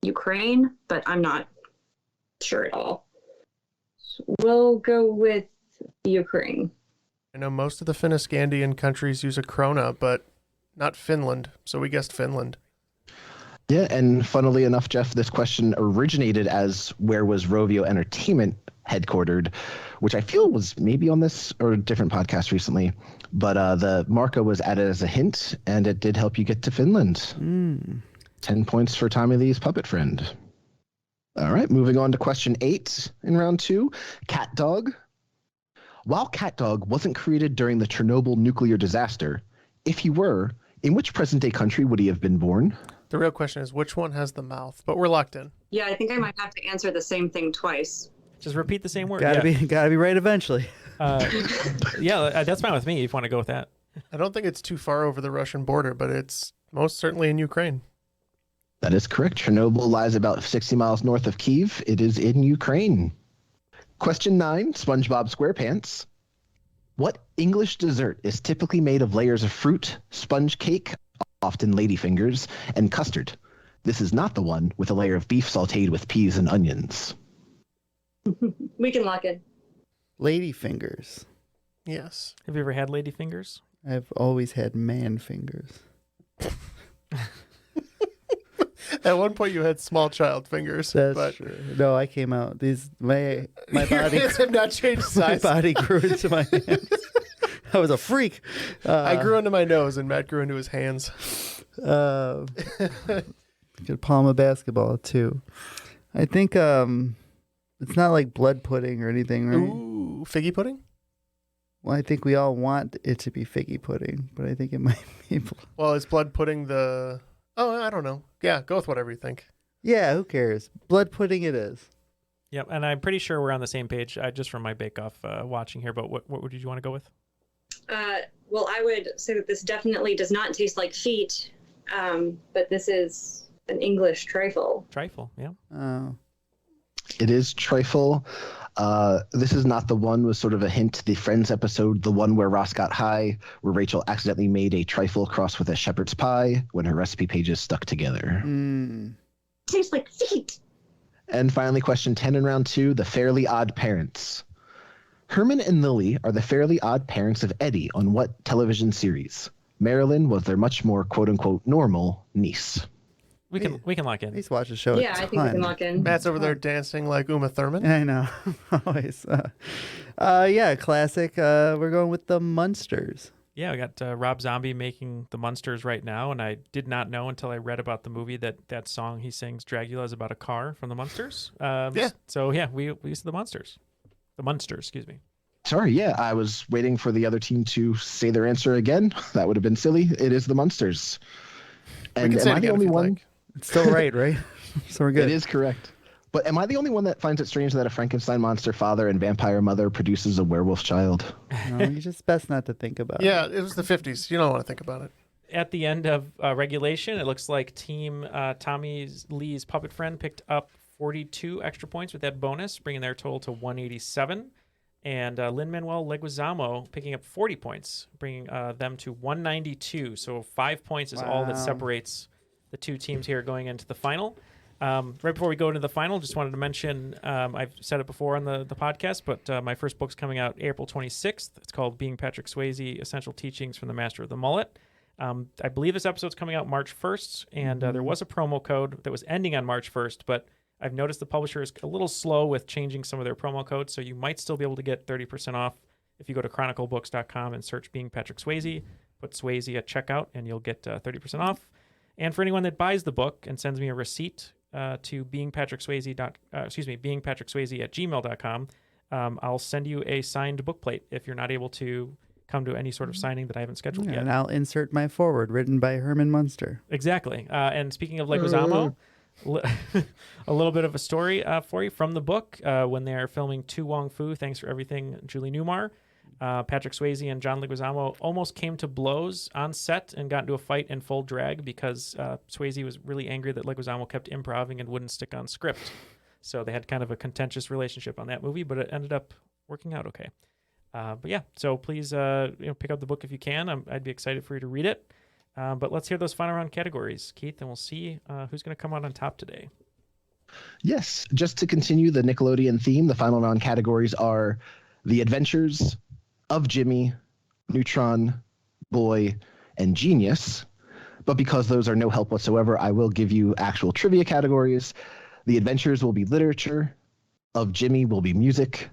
Ukraine, but I'm not sure at all. So we'll go with Ukraine.
I know most of the Finno-Scandian countries use a krona, but not Finland, so we guessed Finland.
Yeah, and funnily enough, Jeff, this question originated as where was Rovio Entertainment headquartered, which I feel was maybe on this or a different podcast recently. But the Marca was added as a hint, and it did help you get to Finland. 10 points for Tommy Lee's puppet friend. All right, moving on to question 8 in round 2. Cat Dog. While Cat Dog wasn't created during the Chernobyl nuclear disaster, if he were, in which present-day country would he have been born?
The real question is which one has the mouth, but we're locked in.
Yeah, I think I might have to answer the same thing twice.
Just repeat the same word.
Gotta be right eventually.
Yeah, that's fine with me if you want to go with that.
I don't think it's too far over the Russian border, but it's most certainly in Ukraine.
That is correct. Chernobyl lies about 60 miles north of Kyiv. It is in Ukraine. Question 9, SpongeBob SquarePants. What English dessert is typically made of layers of fruit, sponge cake, often ladyfingers, and custard? This is not the one with a layer of beef sautéed with peas and onions.
We can lock in.
Ladyfingers.
Yes.
Have you ever had ladyfingers?
I've always had man fingers.
At one point you had small child fingers.
That's true. No, I came out. My
Your
body
hands have not changed
my
size.
body grew into my hands. I was a freak.
I grew into my nose and Matt grew into his hands.
Could palm a basketball too. I think it's not like blood pudding or anything, right?
Ooh, figgy pudding?
Well, I think we all want it to be figgy pudding, but I think it might be.
Well, is blood pudding the... Oh, I don't know. Yeah, go with whatever you think.
Yeah, who cares? Blood pudding it is.
Yep, and I'm pretty sure we're on the same page. Just from my bake-off watching here, but what would you want to go with?
Well, I would say that this definitely does not taste like feet, but this is an English trifle.
Trifle, yeah.
Oh.
It is trifle. This is not the one with sort of a hint. The Friends episode, the one where Ross got high, where Rachel accidentally made a trifle crossed with a shepherd's pie when her recipe pages stuck together.
Tastes like feet.
And finally, question 10 in round 2, the Fairly Odd Parents. Herman and Lily are the Fairly Odd Parents of Eddie on what television series? Marilyn was their much more quote-unquote normal niece.
We can lock in.
I used to watch the show.
Yeah, I think we can lock in.
Matt's over there dancing like Uma Thurman.
I know. Always. Yeah, classic. We're going with the Munsters.
Yeah, we got Rob Zombie making the Munsters right now, and I did not know until I read about the movie that song he sings, Dragula, is about a car from the Munsters.
Yeah.
So, yeah, we used the Munsters. The Munsters, excuse me.
Sorry, yeah, I was waiting for the other team to say their answer again. That would have been silly. It is the Munsters. And
can say
am
it
I the
again if
only
you'd
one?
like.
It's still right, right? So we're good.
It is correct. But am I the only one that finds it strange that a Frankenstein monster father and vampire mother produces a werewolf child?
No, you just best not to think about it.
Yeah, it was the 50s. You don't want to think about it.
At the end of regulation, it looks like Team Tommy Lee's puppet friend picked up 42 extra points with that bonus, bringing their total to 187. And Lin-Manuel Leguizamo picking up 40 points, bringing them to 192. So 5 points is all that
Wow.
separates the two teams here going into the final. Right before we go into the final, just wanted to mention, I've said it before on the podcast, but my first book's coming out April 26th. It's called Being Patrick Swayze, Essential Teachings from the Master of the Mullet. I believe this episode's coming out March 1st, and there was a promo code that was ending on March 1st, but I've noticed the publisher is a little slow with changing some of their promo codes, so you might still be able to get 30% off if you go to chroniclebooks.com and search Being Patrick Swayze, put Swayze at checkout, and you'll get 30% off. And for anyone that buys the book and sends me a receipt to beingpatrickswayze at gmail.com, I'll send you a signed book plate if you're not able to come to any sort of signing that I haven't scheduled
Yeah,
yet.
and I'll insert my forward written by Herman Munster.
Exactly. And speaking of Leguizamo, a little bit of a story for you from the book. When they're filming Tu Wong Fu, Thanks for Everything, Julie Newmar, Patrick Swayze and John Leguizamo almost came to blows on set and got into a fight in full drag because Swayze was really angry that Leguizamo kept improvising and wouldn't stick on script. So they had kind of a contentious relationship on that movie, but it ended up working out okay. But yeah, so please pick up the book if you can. I'd be excited for you to read it. But let's hear those final round categories, Keith, and we'll see who's going to come out on top today.
Yes, just to continue the Nickelodeon theme, the final round categories are The Adventures of Jimmy, Neutron, Boy, and Genius. But because those are no help whatsoever, I will give you actual trivia categories. The Adventures will be literature, of Jimmy will be music,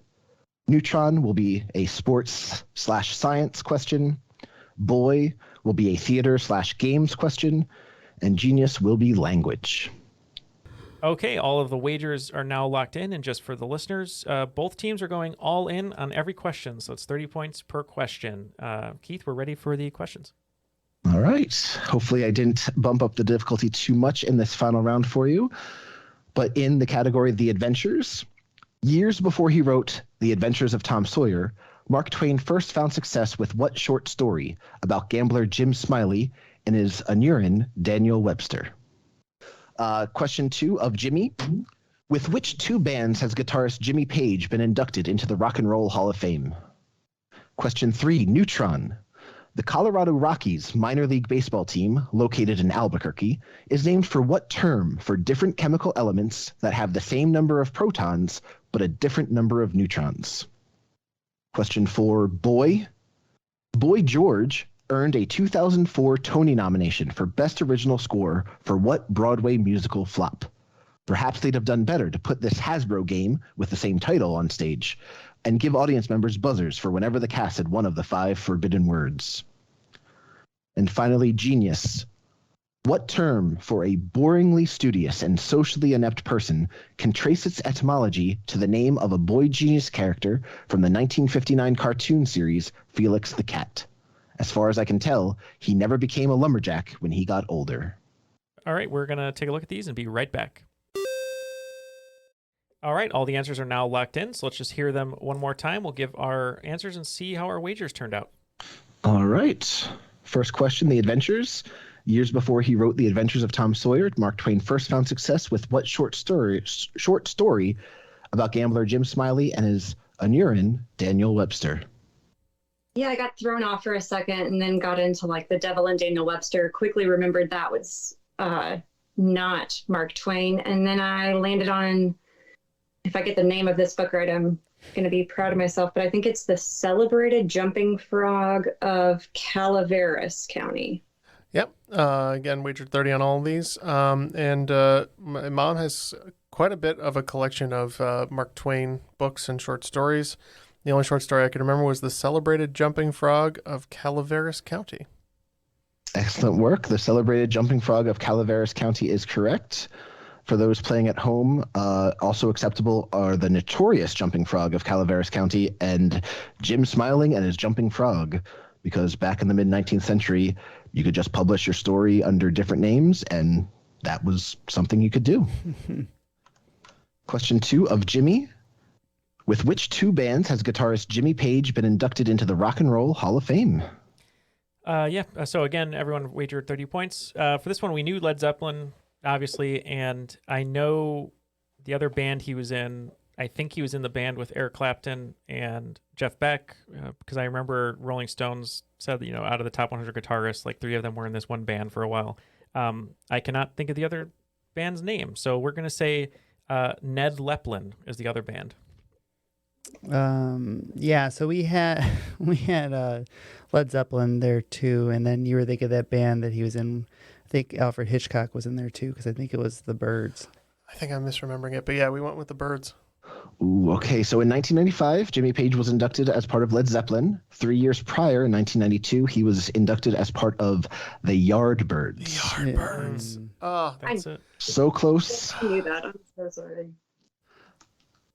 Neutron will be a sports/science question, Boy will be a theater/games question, and Genius will be language.
Okay, all of the wagers are now locked in, and just for the listeners, both teams are going all in on every question, so it's 30 points per question. Keith, we're ready for the questions.
All right. Hopefully I didn't bump up the difficulty too much in this final round for you. But in the category The Adventures, years before he wrote The Adventures of Tom Sawyer, Mark Twain first found success with what short story about gambler Jim Smiley and his Anurin, Daniel Webster? Question 2 of Jimmy. With which two bands has guitarist Jimmy Page been inducted into the Rock and Roll Hall of Fame? Question 3, Neutron. The Colorado Rockies minor league baseball team, located in Albuquerque, is named for what term for different chemical elements that have the same number of protons but a different number of neutrons? Question 4, Boy. Boy George earned a 2004 Tony nomination for Best Original Score for what Broadway musical flop? Perhaps they'd have done better to put this Hasbro game with the same title on stage and give audience members buzzers for whenever the cast had one of the 5 forbidden words. And finally, Genius. What term for a boringly studious and socially inept person can trace its etymology to the name of a boy genius character from the 1959 cartoon series Felix the Cat? As far as I can tell, he never became a lumberjack when he got older.
All right, we're going to take a look at these and be right back. All right, all the answers are now locked in, so let's just hear them one more time. We'll give our answers and see how our wagers turned out. All
right. First question, The Adventures. Years before he wrote The Adventures of Tom Sawyer, Mark Twain first found success with what short story about gambler Jim Smiley and his Anurin, Daniel Webster?
Yeah, I got thrown off for a second and then got into like The Devil and Daniel Webster. Quickly remembered that was not Mark Twain. And then I landed on, if I get the name of this book right, I'm going to be proud of myself, but I think it's The Celebrated Jumping Frog of Calaveras County.
Yep. Again, wagered 30 on all of these. My mom has quite a bit of a collection of Mark Twain books and short stories. The only short story I can remember was The Celebrated Jumping Frog of Calaveras County.
Excellent work. The Celebrated Jumping Frog of Calaveras County is correct. For those playing at home, also acceptable are the Notorious Jumping Frog of Calaveras County and Jim Smiling and his Jumping Frog, because back in the mid-19th century, you could just publish your story under different names, and that was something you could do. Question 2 of Jimmy. With which 2 bands has guitarist Jimmy Page been inducted into the Rock and Roll Hall of Fame?
So again, everyone wagered 30 points. For this one, we knew Led Zeppelin, obviously, and I know the other band he was in. I think he was in the band with Eric Clapton and Jeff Beck, because I remember Rolling Stones said that, out of the top 100 guitarists, like 3 of them were in this one band for a while. I cannot think of the other band's name, so we're going to say Ned Leplin is the other band.
So we had Led Zeppelin there too, and then you were thinking of that band that he was in. I think Alfred Hitchcock was in there too, because I think it was the Byrds.
I think I'm misremembering it, but yeah, we went with the Byrds.
Ooh, okay. So in 1995, Jimmy Page was inducted as part of Led Zeppelin. 3 years prior, in 1992, he was inducted as part of the Yardbirds.
The Yardbirds. Oh,
That's it.
So close.
I knew that. I'm so sorry.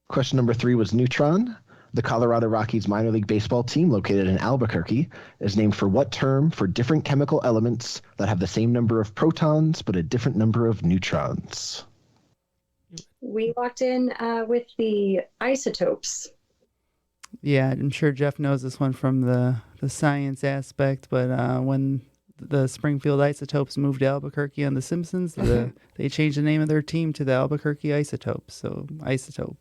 Question number 3 was Neutron. The Colorado Rockies minor league baseball team located in Albuquerque is named for what term for different chemical elements that have the same number of protons but a different number of neutrons?
We locked in with the isotopes.
Yeah, I'm sure Jeff knows this one from the science aspect, but when the Springfield Isotopes moved to Albuquerque on The Simpsons, they changed the name of their team to the Albuquerque Isotopes, so isotope.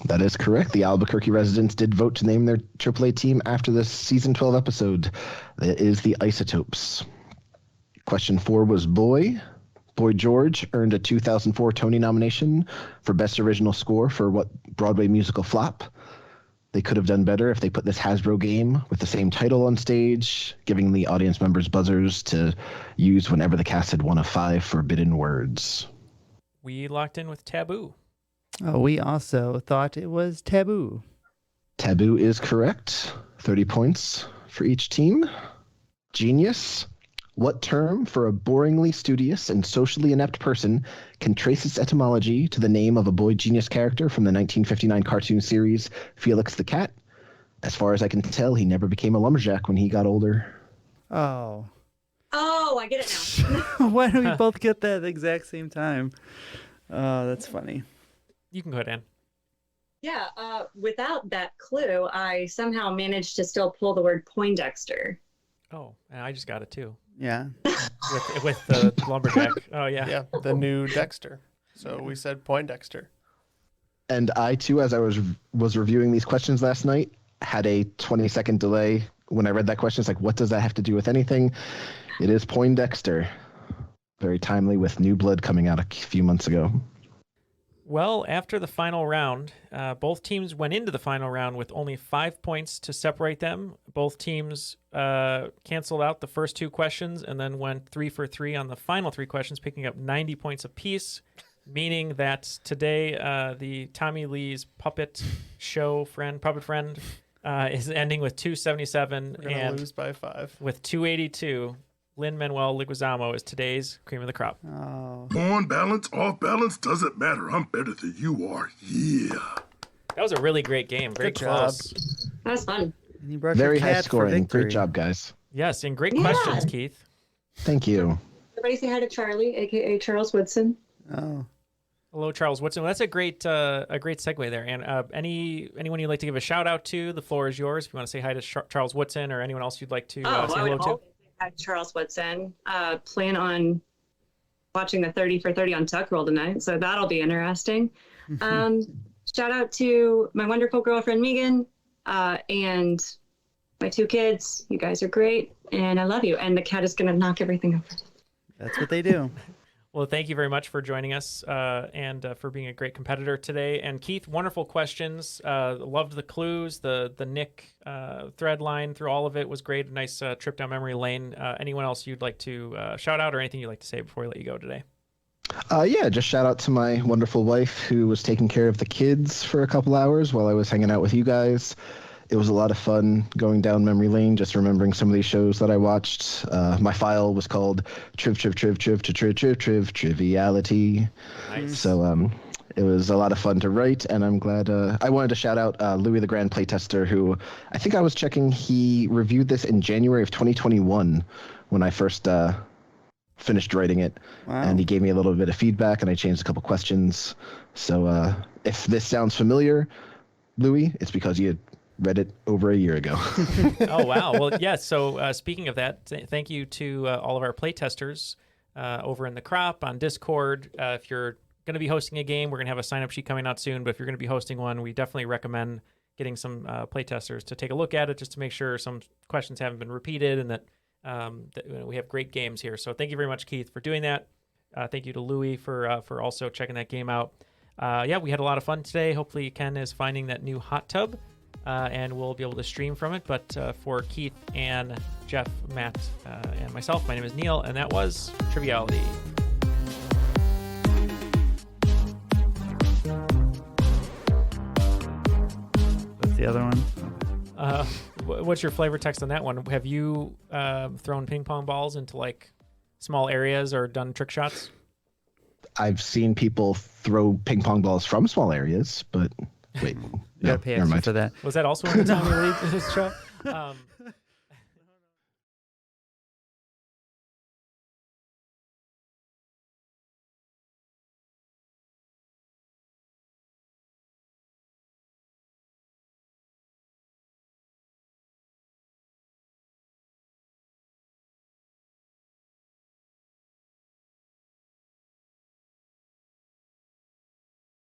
That is correct. The Albuquerque residents did vote to name their AAA team after the season 12 episode. That is the Isotopes. Question 4 was Boy. Boy George earned a 2004 Tony nomination for Best Original Score for what Broadway musical flop. They could have done better if they put this Hasbro game with the same title on stage, giving the audience members buzzers to use whenever the cast had one of 5 forbidden words.
We locked in with Taboo.
Oh, we also thought it was Taboo.
Taboo is correct. 30 points for each team. Genius. What term for a boringly studious and socially inept person can trace its etymology to the name of a boy genius character from the 1959 cartoon series Felix the Cat? As far as I can tell, he never became a lumberjack when he got older.
Oh,
I get it now.
why do we both get that at the exact same time? Oh, that's funny.
You can go ahead, Ann.
Yeah, without that clue, I somehow managed to still pull the word Poindexter.
Oh, and I just got it too.
Yeah.
With the lumberjack. Oh, yeah.
Yeah, the new Dexter. So we said Poindexter.
And I, too, as I was reviewing these questions last night, had a 20-second delay when I read that question. It's like, what does that have to do with anything? It is Poindexter. Very timely with New Blood coming out a few months ago.
Well, after the final round, both teams went into the final round with only 5 points to separate them. Both teams canceled out the first 2 questions and then went 3 for 3 on the final 3 questions, picking up 90 points apiece, meaning that today the Tommy Lee's puppet friend is ending with 277
We're going to lose by 5.
with 282. Lin-Manuel Leguizamo is today's cream of the crop.
Oh.
On balance, off balance, doesn't matter. I'm better than you are. Yeah.
That was a really great game. Very
Good job.
close.
That was fun.
And you brought
Very
your
high
cat for
scoring.
victory.
Great job, guys.
Yes, and great
Yeah.
questions, Keith.
Thank you.
Everybody say hi to Charlie, a.k.a. Charles Woodson.
Oh.
Hello, Charles Woodson. Well, that's a great segue there. And anyone you'd like to give a shout out to, the floor is yours. If you want to say hi to Charles Woodson or anyone else you'd like to say
I
hello
would
to.
always say hi to Charles Woodson. Plan on watching the 30 for 30 on Tuck Roll tonight, so that'll be interesting. Shout out to my wonderful girlfriend, Megan, and my 2 kids. You guys are great, and I love you. And the cat is going to knock everything over.
That's what they do.
Well, thank you very much for joining us and for being a great competitor today. And Keith, wonderful questions. Loved the clues. The Nick thread line through all of it was great. A nice trip down memory lane. Anyone else you'd like to shout out or anything you'd like to say before we let you go today?
Yeah, just shout out to my wonderful wife who was taking care of the kids for a couple hours while I was hanging out with you guys. It was a lot of fun going down memory lane, just remembering some of these shows that I watched. My file was called Triviality.
Nice.
So it was a lot of fun to write, and I'm glad. I wanted to shout out Louis the Grand Playtester, who I think I was checking. He reviewed this in January of 2021 when I first finished writing it, and he gave me a little bit of feedback, and I changed a couple questions. So if this sounds familiar, Louis, it's because you read it over a year ago.
Oh, wow. Well, yeah. So speaking of that, thank you to all of our playtesters over in the crop on Discord. If you're going to be hosting a game, we're going to have a sign-up sheet coming out soon. But if you're going to be hosting one, we definitely recommend getting some playtesters to take a look at it just to make sure some questions haven't been repeated and that, we have great games here. So thank you very much, Keith, for doing that. Thank you to Louis for also checking that game out. Yeah, we had a lot of fun today. Hopefully Ken is finding that new hot tub. And we'll be able to stream from it. But for Keith, Ann, Jeff, Matt, and myself, my name is Neal, and that was Triviality.
What's the other one?
What's your flavor text on that one? Have you thrown ping pong balls into like small areas or done trick shots?
I've seen people throw ping pong balls from small areas, but wait.
You gotta pay extra for that.
Was that also in the Tommy Lee show?